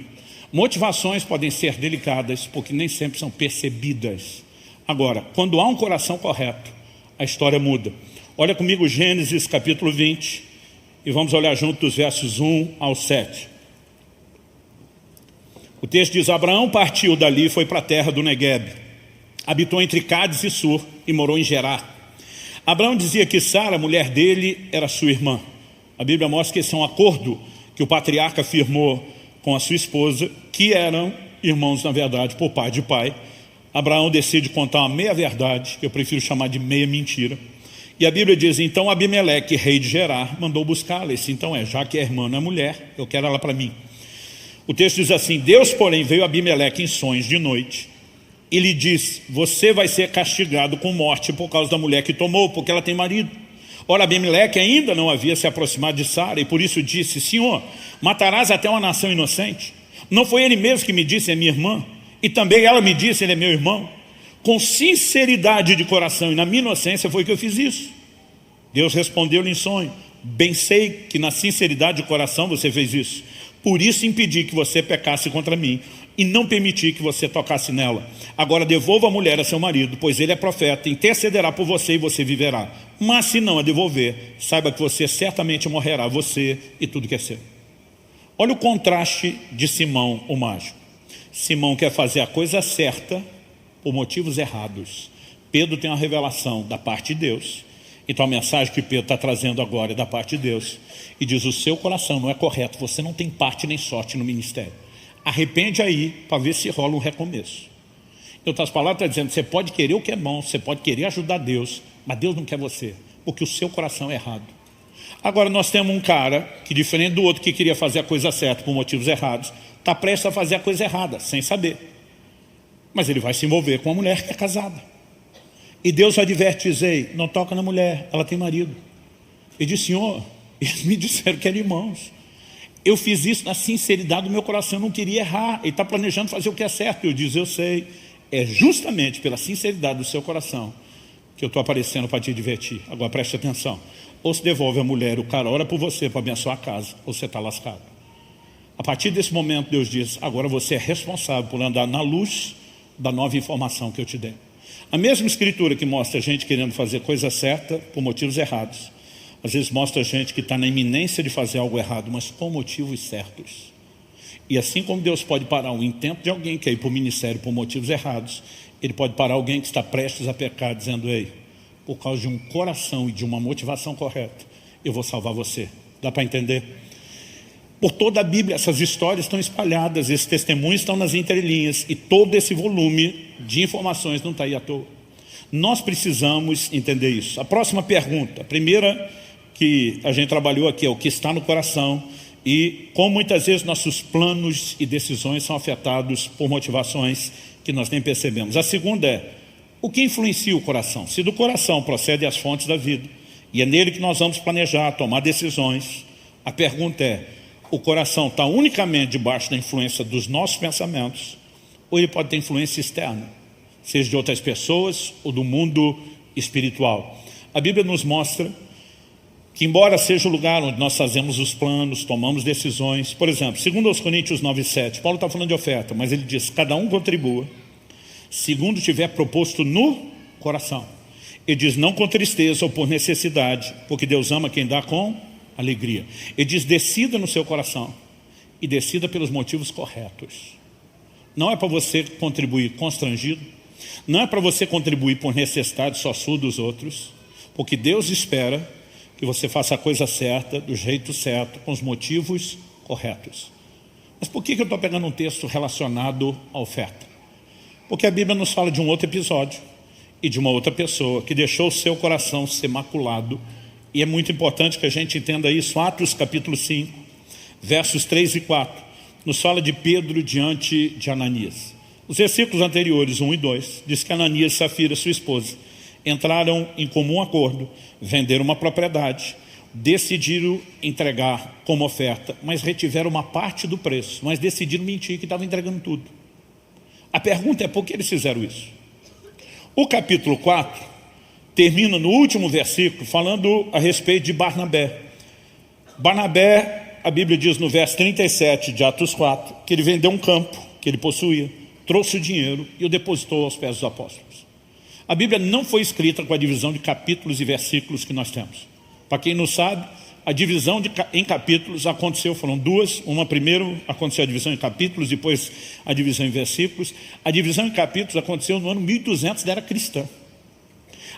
Motivações podem ser delicadas, porque nem sempre são percebidas. Agora, quando há um coração correto, a história muda. Olha comigo Gênesis capítulo 20, e vamos olhar junto dos versos 1 ao 7. O texto diz, Abraão partiu dali e foi para a terra do Neguebe. Habitou entre Cádiz e Sur e morou em Gerar. Abraão dizia que Sara, mulher dele, era sua irmã. A Bíblia mostra que esse é um acordo que o patriarca firmou com a sua esposa, que eram irmãos, na verdade, por pai de pai. Abraão decide contar uma meia verdade, que eu prefiro chamar de meia mentira. E a Bíblia diz, então Abimeleque, rei de Gerar, mandou buscá-la. Então já que a irmã não é mulher, eu quero ela para mim. O texto diz assim, Deus, porém, veio a Abimeleque em sonhos de noite e lhe disse, você vai ser castigado com morte por causa da mulher que tomou, porque ela tem marido. Ora, Abimeleque ainda não havia se aproximado de Sara, e por isso disse, Senhor, matarás até uma nação inocente? Não foi ele mesmo que me disse, é minha irmã? E também ela me disse, ele é meu irmão? Com sinceridade de coração e na minha inocência foi que eu fiz isso. Deus respondeu-lhe em sonho, bem sei que na sinceridade de coração você fez isso. Por isso impedi que você pecasse contra mim e não permiti que você tocasse nela. Agora devolva a mulher a seu marido, pois ele é profeta, intercederá por você e você viverá. Mas se não a devolver, saiba que você certamente morrerá, você e tudo que é seu. Olha o contraste de Simão, o mágico. Simão quer fazer a coisa certa por motivos errados. Pedro tem uma revelação da parte de Deus. Então a mensagem que Pedro está trazendo agora é da parte de Deus. E diz, o seu coração não é correto, você não tem parte nem sorte no ministério. Arrepende aí para ver se rola um recomeço. Em outras palavras, está dizendo, você pode querer o que é bom, você pode querer ajudar Deus, mas Deus não quer você, porque o seu coração é errado. Agora nós temos um cara que, diferente do outro que queria fazer a coisa certa por motivos errados, está prestes a fazer a coisa errada, sem saber. Mas ele vai se envolver com uma mulher que é casada. E Deus adverte, diz, ei, não toca na mulher, ela tem marido. Ele diz, Senhor, eles me disseram que eram irmãos. Eu fiz isso na sinceridade do meu coração, eu não queria errar. Ele está planejando fazer o que é certo. Eu diz, eu sei, é justamente pela sinceridade do seu coração que eu estou aparecendo para te divertir. Agora preste atenção. Ou se devolve a mulher, o cara ora por você para abençoar a casa, ou você está lascado. A partir desse momento Deus diz, agora você é responsável por andar na luz da nova informação que eu te dei. A mesma escritura que mostra a gente querendo fazer coisa certa por motivos errados, às vezes mostra a gente que está na iminência de fazer algo errado, mas com motivos certos. E assim como Deus pode parar o intento de alguém que é ir para o ministério por motivos errados, Ele pode parar alguém que está prestes a pecar, dizendo, ei, por causa de um coração e de uma motivação correta, eu vou salvar você. Dá para entender? Por toda a Bíblia, essas histórias estão espalhadas, esses testemunhos estão nas entrelinhas, e todo esse volume de informações não está aí à toa. Nós precisamos entender isso. A próxima pergunta, a primeira que a gente trabalhou aqui, é o que está no coração, e como muitas vezes nossos planos e decisões são afetados por motivações que nós nem percebemos. A segunda é, o que influencia o coração? Se do coração procedem as fontes da vida, e é nele que nós vamos planejar, tomar decisões, a pergunta é, o coração está unicamente debaixo da influência dos nossos pensamentos, ou ele pode ter influência externa, seja de outras pessoas ou do mundo espiritual? A Bíblia nos mostra que, embora seja o lugar onde nós fazemos os planos, tomamos decisões, por exemplo, segundo aos Coríntios 9:7, Paulo está falando de oferta, mas ele diz, cada um contribua, segundo tiver proposto no coração. Ele diz, não com tristeza ou por necessidade, porque Deus ama quem dá com alegria. Ele diz, decida no seu coração e decida pelos motivos corretos. Não é para você contribuir constrangido, não é para você contribuir por necessidade só sua dos outros, porque Deus espera que você faça a coisa certa, do jeito certo, com os motivos corretos. Mas por que eu estou pegando um texto relacionado à oferta? Porque a Bíblia nos fala de um outro episódio e de uma outra pessoa que deixou o seu coração ser maculado. E é muito importante que a gente entenda isso. Atos capítulo 5, versos 3 e 4, nos fala de Pedro diante de Ananias. Os versículos anteriores, 1 e 2, diz que Ananias e Safira, sua esposa, entraram em comum acordo, venderam uma propriedade, decidiram entregar como oferta, mas retiveram uma parte do preço, mas decidiram mentir que estavam entregando tudo. A pergunta é, por que eles fizeram isso? O capítulo 4 termina no último versículo falando a respeito de Barnabé. Barnabé, a Bíblia diz no verso 37 de Atos 4, que ele vendeu um campo que ele possuía, trouxe o dinheiro e o depositou aos pés dos apóstolos. A Bíblia não foi escrita com a divisão de capítulos e versículos que nós temos. Para quem não sabe, a divisão em capítulos aconteceu, foram duas. Uma primeiro aconteceu a divisão em capítulos, depois a divisão em versículos. A divisão em capítulos aconteceu no ano 1200 da era cristã.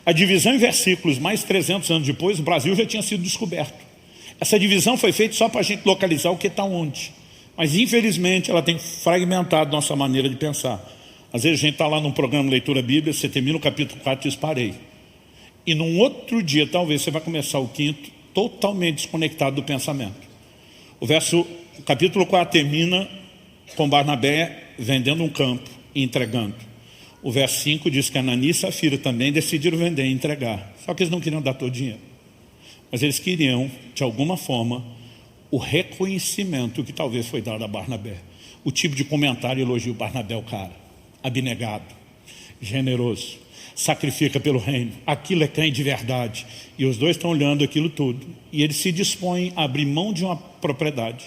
A divisão em versículos, mais 300 anos depois, o Brasil já tinha sido descoberto. Essa divisão foi feita só para a gente localizar o que está onde. Mas infelizmente ela tem fragmentado nossa maneira de pensar. Às vezes a gente está lá num programa de leitura bíblica, você termina o capítulo 4 e diz, parei. E num outro dia, talvez, você vai começar o 5º totalmente desconectado do pensamento. O capítulo 4 termina com Barnabé vendendo um campo e entregando. O verso 5 diz que Ananias e Safira também decidiram vender e entregar. Só que eles não queriam dar todo o dinheiro. Mas eles queriam, de alguma forma, o reconhecimento que talvez foi dado a Barnabé. O tipo de comentário e elogio. Barnabé, o cara, abnegado, generoso, sacrifica pelo reino. Aquilo é crente de verdade. E os dois estão olhando aquilo tudo. E eles se dispõem a abrir mão de uma propriedade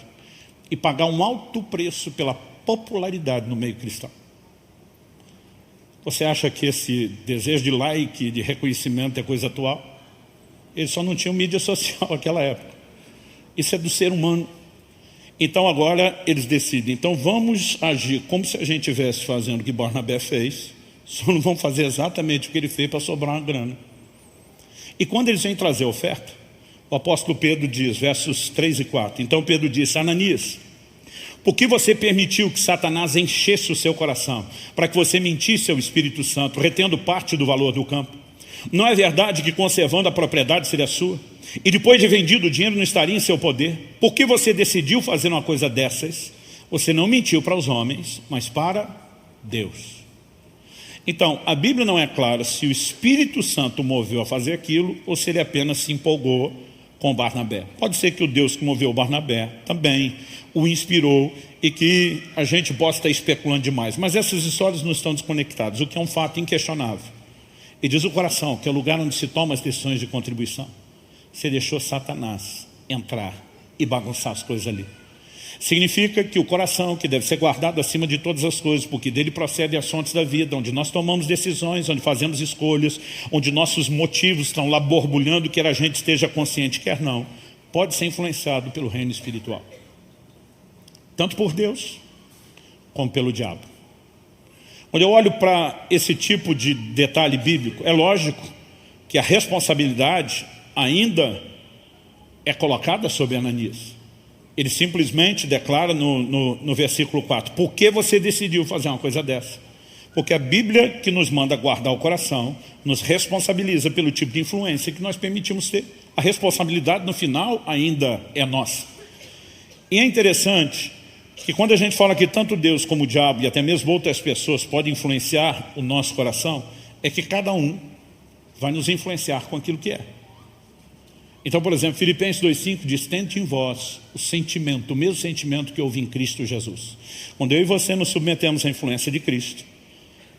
e pagar um alto preço pela popularidade no meio cristão. Você acha que esse desejo de like, de reconhecimento é coisa atual? Eles só não tinham mídia social naquela época. Isso é do ser humano. Então agora eles decidem, então vamos agir como se a gente estivesse fazendo o que Barnabé fez, só não vão fazer exatamente o que ele fez para sobrar uma grana. E quando eles vêm trazer a oferta, o apóstolo Pedro diz, versos 3 e 4, então Pedro disse, Ananias, por que você permitiu que Satanás enchesse o seu coração, para que você mentisse ao Espírito Santo, retendo parte do valor do campo? Não é verdade que conservando a propriedade seria sua? E depois de vendido o dinheiro não estaria em seu poder? Por que você decidiu fazer uma coisa dessas? Você não mentiu para os homens, mas para Deus. Então, a Bíblia não é clara se o Espírito Santo o moveu a fazer aquilo ou se ele apenas se empolgou com Barnabé. Pode ser que o Deus que moveu Barnabé também o inspirou e que a gente possa estar especulando demais. Mas essas histórias não estão desconectadas, o que é um fato inquestionável. E diz o coração, que é o lugar onde se toma as decisões de contribuição. Você deixou Satanás entrar e bagunçar as coisas ali. Significa que o coração, que deve ser guardado acima de todas as coisas, porque dele procedem as fontes da vida, onde nós tomamos decisões, onde fazemos escolhas, onde nossos motivos estão lá borbulhando, quer a gente esteja consciente, quer não, pode ser influenciado pelo reino espiritual. Tanto por Deus, como pelo diabo. Quando eu olho para esse tipo de detalhe bíblico, é lógico que a responsabilidade ainda é colocada sobre Ananias. Ele simplesmente declara no versículo 4, por que você decidiu fazer uma coisa dessa? Porque a Bíblia que nos manda guardar o coração, nos responsabiliza pelo tipo de influência que nós permitimos ter. A responsabilidade no final ainda é nossa. E é interessante que quando a gente fala que tanto Deus como o diabo e até mesmo outras pessoas podem influenciar o nosso coração, é que cada um vai nos influenciar com aquilo que é. Então, por exemplo, Filipenses 2,5 diz, tente em vós o mesmo sentimento que houve em Cristo Jesus. Quando eu e você nos submetemos à influência de Cristo,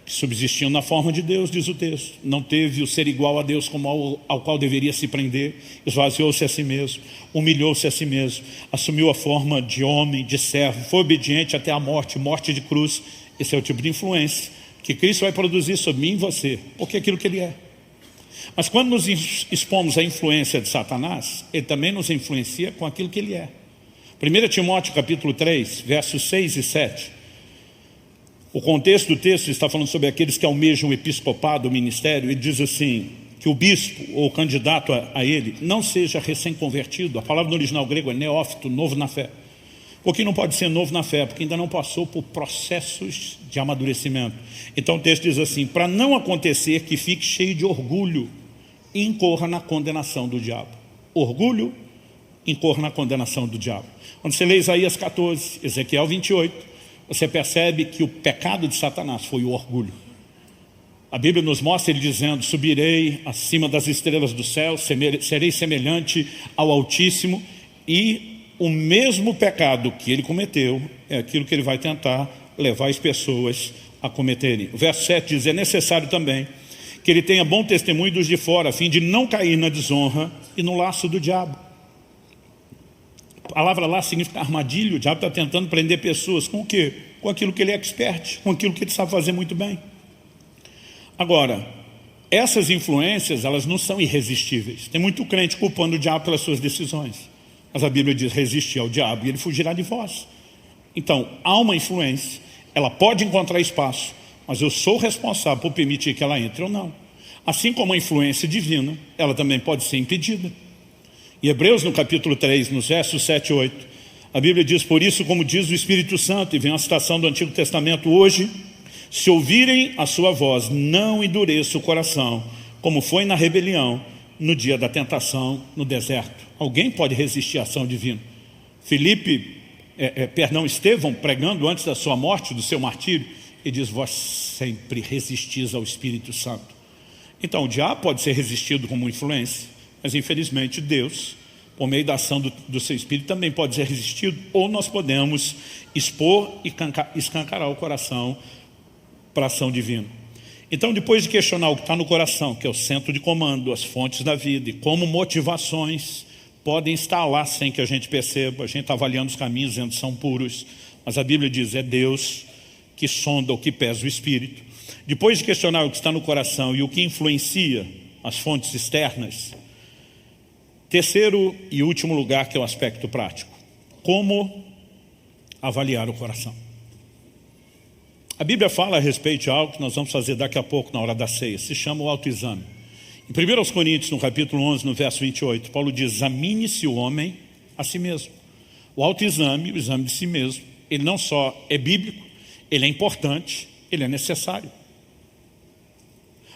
que subsistiu na forma de Deus, diz o texto, não teve o ser igual a Deus como ao qual deveria se prender, esvaziou-se a si mesmo, humilhou-se a si mesmo, assumiu a forma de homem, de servo, foi obediente até a morte, morte de cruz. Esse é o tipo de influência que Cristo vai produzir sobre mim e você, porque é aquilo que Ele é. Mas quando nos expomos à influência de Satanás, ele também nos influencia com aquilo que ele é. 1 Timóteo capítulo 3, versos 6 e 7. O contexto do texto está falando sobre aqueles que almejam o episcopado, o ministério. Ele diz assim, que o bispo ou o candidato a ele não seja recém-convertido. A palavra no original grego é neófito, novo na fé. Por que não pode ser novo na fé? Porque ainda não passou por processos de amadurecimento. Então o texto diz assim, para não acontecer que fique cheio de orgulho e incorra na condenação do diabo. Orgulho, incorra na condenação do diabo. Quando você lê Isaías 14, Ezequiel 28, você percebe que o pecado de Satanás foi o orgulho. A Bíblia nos mostra ele dizendo, subirei acima das estrelas do céu, serei semelhante ao Altíssimo, e o mesmo pecado que ele cometeu é aquilo que ele vai tentar levar as pessoas a cometerem. O verso 7 diz, é necessário também que ele tenha bom testemunho dos de fora, a fim de não cair na desonra e no laço do diabo. A palavra lá significa armadilha. O diabo está tentando prender pessoas com o quê? Com aquilo que ele é expert, com aquilo que ele sabe fazer muito bem. Agora, essas influências, elas não são irresistíveis. Tem muito crente culpando o diabo pelas suas decisões. Mas a Bíblia diz, resistir ao diabo e ele fugirá de vós. Então, há uma influência, ela pode encontrar espaço, mas eu sou responsável por permitir que ela entre ou não. Assim como a influência divina, ela também pode ser impedida. Em Hebreus, no capítulo 3, nos versos 7 e 8, a Bíblia diz, por isso, como diz o Espírito Santo, e vem uma citação do Antigo Testamento hoje, Se ouvirem a sua voz, não endureça o coração, como foi na rebelião, no dia da tentação no deserto. Alguém pode resistir à ação divina? Estevão, pregando antes da sua morte, do seu martírio, ele diz: vós sempre resistis ao Espírito Santo. Então o diabo pode ser resistido como influência, mas infelizmente Deus, por meio da ação do seu Espírito, também pode ser resistido, ou nós podemos expor e escancarar o coração para a ação divina. Então, depois de questionar o que está no coração, que é o centro de comando, as fontes da vida, e como motivações podem estar lá sem que a gente perceba, a gente está avaliando os caminhos, dizendo que são puros, mas a Bíblia diz: é Deus que sonda o que pesa o Espírito. Depois de questionar o que está no coração e o que influencia as fontes externas, terceiro e último lugar, que é o aspecto prático: como avaliar o coração. A Bíblia fala a respeito de algo que nós vamos fazer daqui a pouco na hora da ceia, se chama o autoexame. Em 1 Coríntios, no capítulo 11, no verso 28, Paulo diz: examine-se o homem a si mesmo. O autoexame, o exame de si mesmo, ele não só é bíblico, ele é importante, ele é necessário.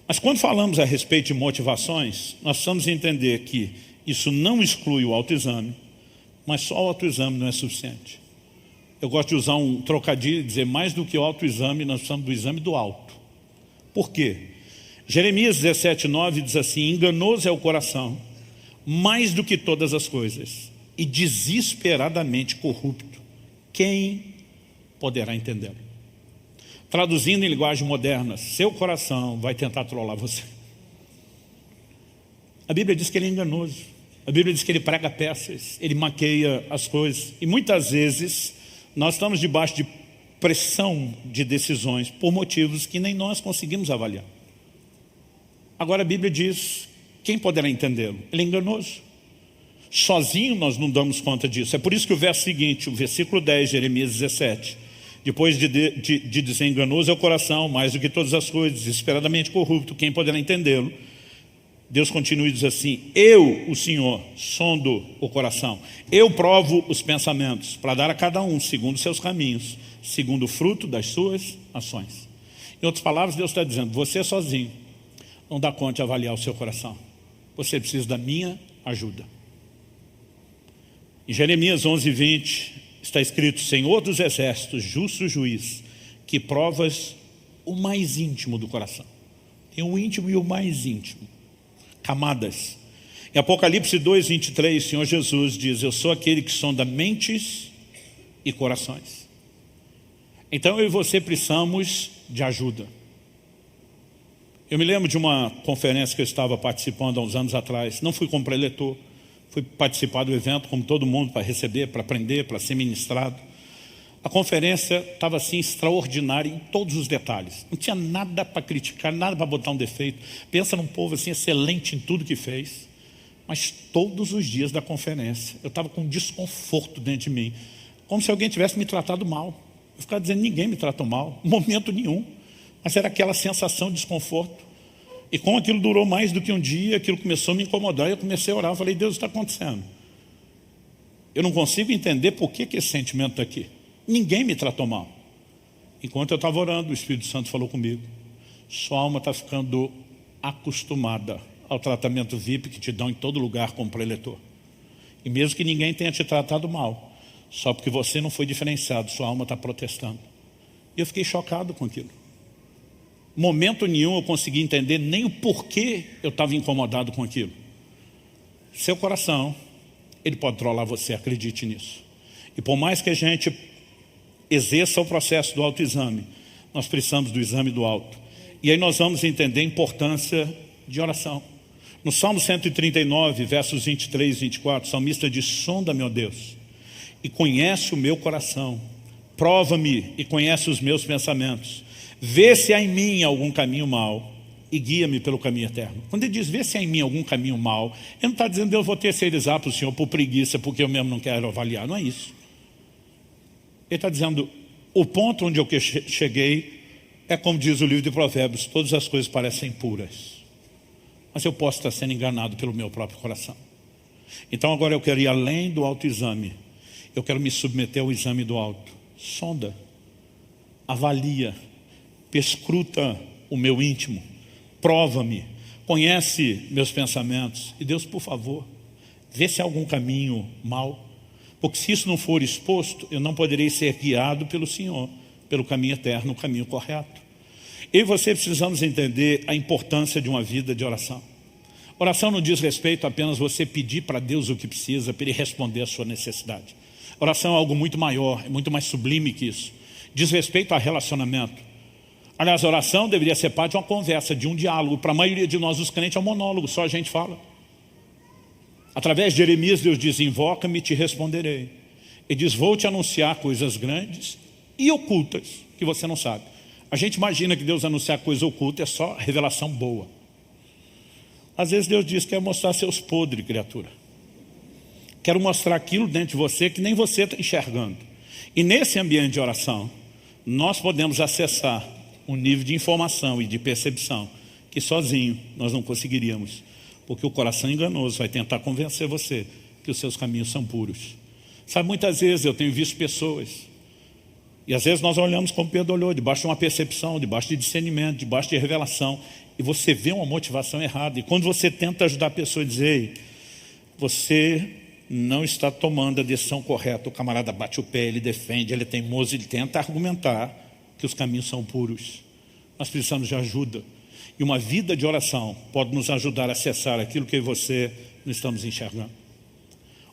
Mas quando falamos a respeito de motivações, nós precisamos entender que isso não exclui o autoexame, mas só o autoexame não é suficiente. Eu gosto de usar um trocadilho e dizer: mais do que o autoexame, nós precisamos do exame do alto. Por quê? Jeremias 17:9 diz assim: enganoso é o coração, mais do que todas as coisas, e desesperadamente corrupto. Quem poderá entendê-lo? Traduzindo em linguagem moderna, seu coração vai tentar trollar você. A Bíblia diz que ele é enganoso. A Bíblia diz que ele prega peças, ele maqueia as coisas. E muitas vezes nós estamos debaixo de pressão de decisões por motivos que nem nós conseguimos avaliar. Agora a Bíblia diz: quem poderá entendê-lo? Ele é enganoso. Sozinho nós não damos conta disso. É por isso que o verso seguinte, o versículo 10, Jeremias 17, depois de dizer enganoso é o coração, mais do que todas as coisas, desesperadamente corrupto, quem poderá entendê-lo? Deus continua e diz assim: eu, o Senhor, sondo o coração, eu provo os pensamentos, para dar a cada um segundo os seus caminhos, segundo o fruto das suas ações. Em outras palavras, Deus está dizendo: você sozinho não dá conta de avaliar o seu coração, você precisa da minha ajuda. Em Jeremias 11:20 está escrito: Senhor dos exércitos, justo juiz, que provas o mais íntimo do coração. Tem o íntimo e o mais íntimo, camadas. Em Apocalipse 2:23, Senhor Jesus diz: eu sou aquele que sonda mentes e corações. Então eu e você precisamos de ajuda. Eu me lembro de uma conferência que eu estava participando há uns anos atrás. Não fui como preletor, fui participar do evento como todo mundo, para receber, para aprender, para ser ministrado. A conferência estava assim extraordinária em todos os detalhes. Não tinha nada para criticar, nada para botar um defeito. Pensa num povo assim excelente em tudo que fez. Mas todos os dias da conferência eu estava com um desconforto dentro de mim, como se alguém tivesse me tratado mal. Eu ficava dizendo: ninguém me tratou mal, momento nenhum. Mas era aquela sensação de desconforto. E como aquilo durou mais do que um dia, aquilo começou a me incomodar. E eu comecei a orar, eu falei: Deus, está acontecendo? Eu não consigo entender por que esse sentimento está aqui. Ninguém me tratou mal. Enquanto eu estava orando, o Espírito Santo falou comigo: sua alma está ficando acostumada ao tratamento VIP que te dão em todo lugar como preletor. E mesmo que ninguém tenha te tratado mal, só porque você não foi diferenciado, sua alma está protestando. E eu fiquei chocado com aquilo. Momento nenhum eu consegui entender nem o porquê eu estava incomodado com aquilo. Seu coração, ele pode trollar você, acredite nisso. E por mais que a gente exerça o processo do autoexame, nós precisamos do exame do alto. E aí nós vamos entender a importância de oração. No Salmo 139, versos 23 e 24, o salmista diz: sonda-me, ó Deus, e conhece o meu coração, prova-me e conhece os meus pensamentos, vê se há em mim algum caminho mau e guia-me pelo caminho eterno. Quando ele diz: vê se há em mim algum caminho mau, ele não está dizendo: eu vou terceirizar para o Senhor por preguiça, porque eu mesmo não quero avaliar. Não é isso. Ele está dizendo: o ponto onde eu cheguei é como diz o livro de Provérbios: todas as coisas parecem puras, mas eu posso estar sendo enganado pelo meu próprio coração. Então agora eu quero ir além do autoexame. Eu quero me submeter ao exame do alto. Sonda, avalia, perscruta o meu íntimo, prova-me, conhece meus pensamentos. E Deus, por favor, vê se há algum caminho mau, porque se isso não for exposto, eu não poderei ser guiado pelo Senhor, pelo caminho eterno, o caminho correto. Eu e você precisamos entender a importância de uma vida de oração. Oração não diz respeito a apenas você pedir para Deus o que precisa, para Ele responder a sua necessidade. Oração é algo muito maior, é muito mais sublime que isso. Diz respeito a relacionamento. Aliás, a oração deveria ser parte de uma conversa, de um diálogo. Para a maioria de nós, os crentes, é um monólogo, só a gente fala. Através de Jeremias, Deus diz, invoca-me e te responderei. Ele diz, vou te anunciar coisas grandes e ocultas, que você não sabe. A gente imagina que Deus anunciar coisa oculta é só revelação boa. Às vezes Deus diz que quer mostrar seus podres, criatura. Quero mostrar aquilo dentro de você que nem você está enxergando. E nesse ambiente de oração, nós podemos acessar um nível de informação e de percepção que sozinho nós não conseguiríamos. Porque o coração enganoso vai tentar convencer você que os seus caminhos são puros. Sabe, muitas vezes eu tenho visto pessoas, e às vezes nós olhamos como Pedro olhou, debaixo de uma percepção, debaixo de discernimento, debaixo de revelação, e você vê uma motivação errada. E quando você tenta ajudar a pessoa a dizer, ei, você não está tomando a decisão correta, o camarada bate o pé, ele defende, ele é teimoso, ele tenta argumentar que os caminhos são puros. Nós precisamos de ajuda. E uma vida de oração pode nos ajudar a acessar aquilo que eu e você não estamos enxergando.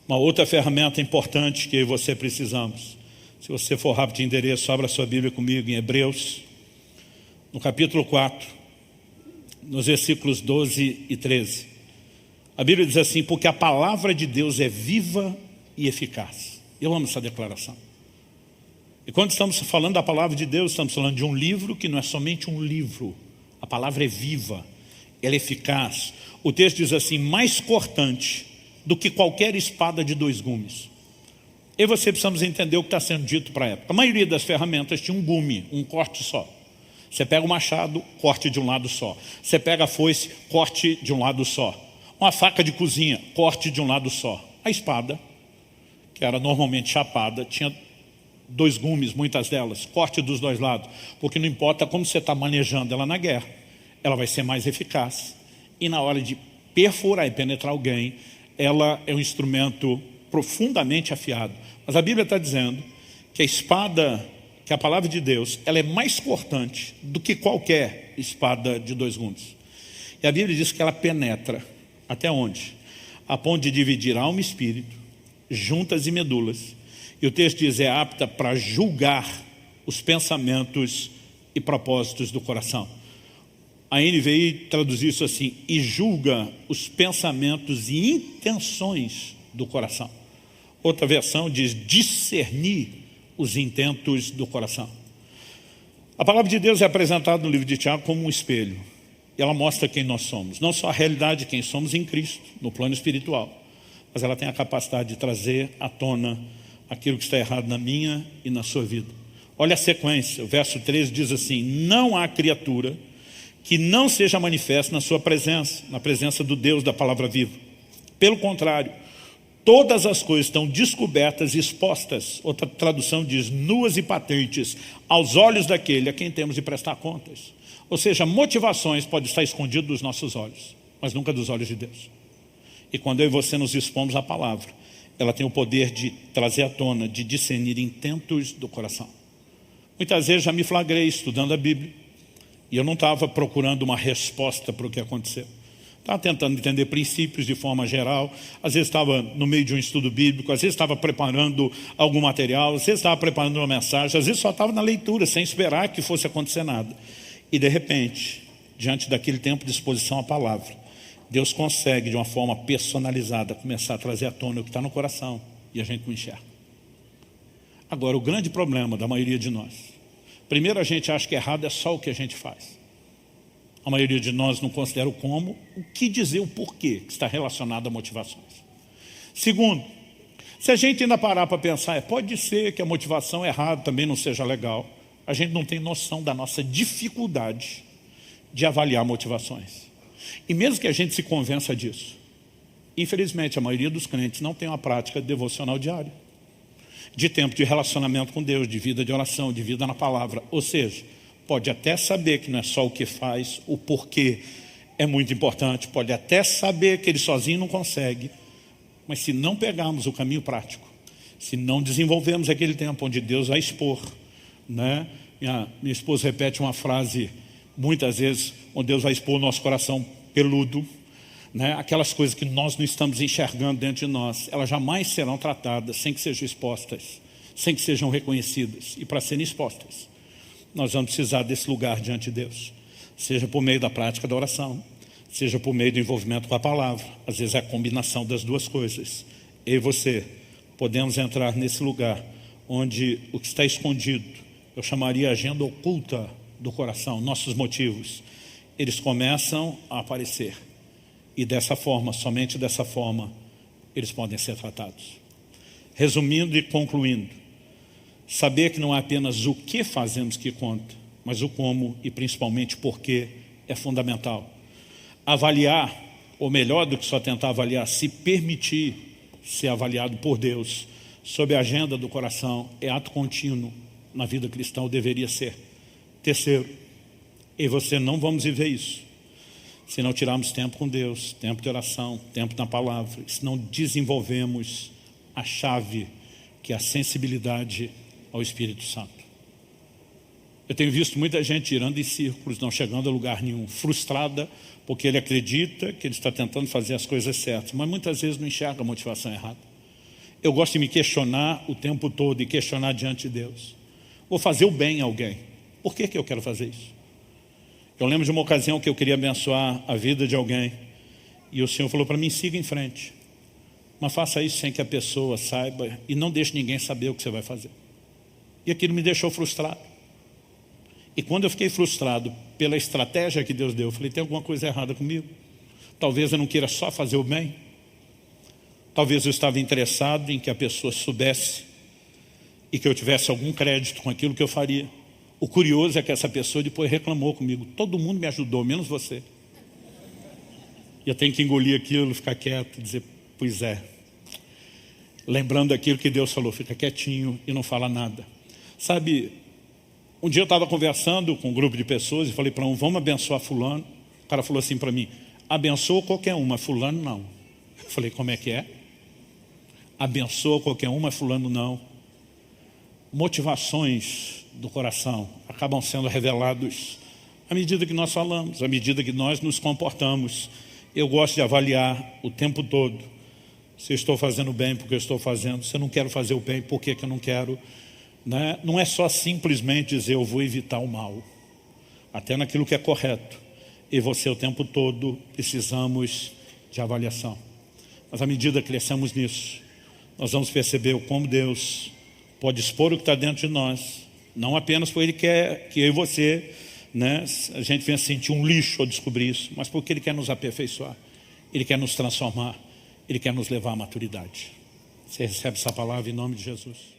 Uma outra ferramenta importante que eu e você precisamos. Se você for rápido de endereço, abra sua Bíblia comigo em Hebreus, no capítulo 4, nos versículos 12 e 13. A Bíblia diz assim, porque a palavra de Deus é viva e eficaz. Eu amo essa declaração. E quando estamos falando da palavra de Deus, estamos falando de um livro que não é somente um livro. A palavra é viva, ela é eficaz. O texto diz assim, mais cortante do que qualquer espada de 2 gumes. E você precisamos entender o que está sendo dito para a época. A maioria das ferramentas tinha um gume, um corte só. Você pega o machado, corte de um lado só. Você pega a foice, corte de um lado só. Uma faca de cozinha, corte de um lado só. A espada, que era normalmente chapada, tinha 2 gumes, muitas delas, corte dos 2 lados. Porque não importa como você está manejando ela na guerra, ela vai ser mais eficaz. E na hora de perfurar e penetrar alguém, ela é um instrumento profundamente afiado. Mas a Bíblia está dizendo que a espada, que a palavra de Deus, ela é mais cortante do que qualquer espada de 2 gumes. E a Bíblia diz que ela penetra até onde? A ponto de dividir alma e espírito, juntas e medulas. E o texto diz, é apta para julgar os pensamentos e propósitos do coração. A NVI traduziu isso assim, e julga os pensamentos e intenções do coração. Outra versão diz discernir os intentos do coração. A palavra de Deus é apresentada no livro de Tiago como um espelho. E ela mostra quem nós somos. Não só a realidade de quem somos em Cristo, no plano espiritual. Mas ela tem a capacidade de trazer à tona aquilo que está errado na minha e na sua vida. Olha a sequência. O verso 13 diz assim, não há criatura que não seja manifesta na sua presença, na presença do Deus da palavra viva. Pelo contrário, todas as coisas estão descobertas e expostas. Outra tradução diz, nuas e patentes, aos olhos daquele a quem temos de prestar contas. Ou seja, motivações podem estar escondidas dos nossos olhos, mas nunca dos olhos de Deus. E quando eu e você nos expomos à palavra, ela tem o poder de trazer à tona, de discernir intentos do coração. Muitas vezes já me flagrei estudando a Bíblia, e eu não estava procurando uma resposta para o que aconteceu. Estava tentando entender princípios de forma geral, às vezes estava no meio de um estudo bíblico, às vezes estava preparando algum material, às vezes estava preparando uma mensagem, às vezes só estava na leitura, sem esperar que fosse acontecer nada. E de repente, diante daquele tempo de exposição à palavra, Deus consegue de uma forma personalizada começar a trazer à tona o que está no coração e a gente não enxerga. Agora, o grande problema da maioria de nós, primeiro a gente acha que errado é só o que a gente faz. A maioria de nós não considera o como, o que dizer, o porquê que está relacionado a motivações. Segundo, se a gente ainda parar para pensar, pode ser que a motivação errada também não seja legal, a gente não tem noção da nossa dificuldade de avaliar motivações. E mesmo que a gente se convença disso, infelizmente a maioria dos crentes não tem uma prática devocional diária, de tempo de relacionamento com Deus, de vida de oração, de vida na palavra. Ou seja, pode até saber que não é só o que faz, o porquê é muito importante, pode até saber que ele sozinho não consegue, mas se não pegarmos o caminho prático, se não desenvolvermos aquele tempo onde Deus vai expor, né? Minha esposa repete uma frase muitas vezes, onde Deus vai expor o nosso coração peludo, né? Aquelas coisas que nós não estamos enxergando dentro de nós, elas jamais serão tratadas sem que sejam expostas, sem que sejam reconhecidas. E para serem expostas, nós vamos precisar desse lugar diante de Deus, seja por meio da prática da oração, seja por meio do envolvimento com a palavra. Às vezes é a combinação das duas coisas. Eu e você podemos entrar nesse lugar onde o que está escondido, eu chamaria a agenda oculta do coração, nossos motivos, eles começam a aparecer. E dessa forma, somente dessa forma, eles podem ser tratados. Resumindo e concluindo, saber que não é apenas o que fazemos que conta, mas o como e principalmente porquê é fundamental. Avaliar, ou melhor do que só tentar avaliar, se permitir ser avaliado por Deus sob a agenda do coração é ato contínuo na vida cristã, ou deveria ser. Terceiro, eu e você não vamos viver isso se não tirarmos tempo com Deus, tempo de oração, tempo na palavra, se não desenvolvemos a chave que é a sensibilidade ao Espírito Santo. Eu tenho visto muita gente girando em círculos, não chegando a lugar nenhum, frustrada porque ele acredita que ele está tentando fazer as coisas certas, mas muitas vezes não enxerga a motivação errada. Eu gosto de me questionar o tempo todo e questionar diante de Deus. Vou fazer o bem a alguém. Por que eu quero fazer isso? Eu lembro de uma ocasião que eu queria abençoar a vida de alguém e o Senhor falou para mim, siga em frente. Mas faça isso sem que a pessoa saiba e não deixe ninguém saber o que você vai fazer. E aquilo me deixou frustrado. E quando eu fiquei frustrado pela estratégia que Deus deu, eu falei, tem alguma coisa errada comigo? Talvez eu não queira só fazer o bem. Talvez eu estava interessado em que a pessoa soubesse e que eu tivesse algum crédito com aquilo que eu faria. O curioso é que essa pessoa depois reclamou comigo. Todo mundo me ajudou, menos você. E eu tenho que engolir aquilo, ficar quieto, dizer, pois é. Lembrando aquilo que Deus falou, fica quietinho e não fala nada. Sabe, um dia eu estava conversando com um grupo de pessoas e falei para um, vamos abençoar fulano. O cara falou assim para mim, abençoa qualquer um, mas fulano não. Eu falei, como é que é? Abençoa qualquer um, mas fulano não. Motivações do coração acabam sendo revelados à medida que nós falamos, à medida que nós nos comportamos. Eu gosto de avaliar o tempo todo se eu estou fazendo bem porque eu estou fazendo, se eu não quero fazer o bem, por que eu não quero, né? Não é só simplesmente dizer eu vou evitar o mal, até naquilo que é correto. E você o tempo todo precisamos de avaliação. Mas à medida que crescemos nisso, nós vamos perceber o como Deus pode expor o que está dentro de nós, não apenas porque Ele quer que eu e você, né, a gente venha sentir um lixo ao descobrir isso, mas porque Ele quer nos aperfeiçoar, Ele quer nos transformar, Ele quer nos levar à maturidade. Você recebe essa palavra em nome de Jesus?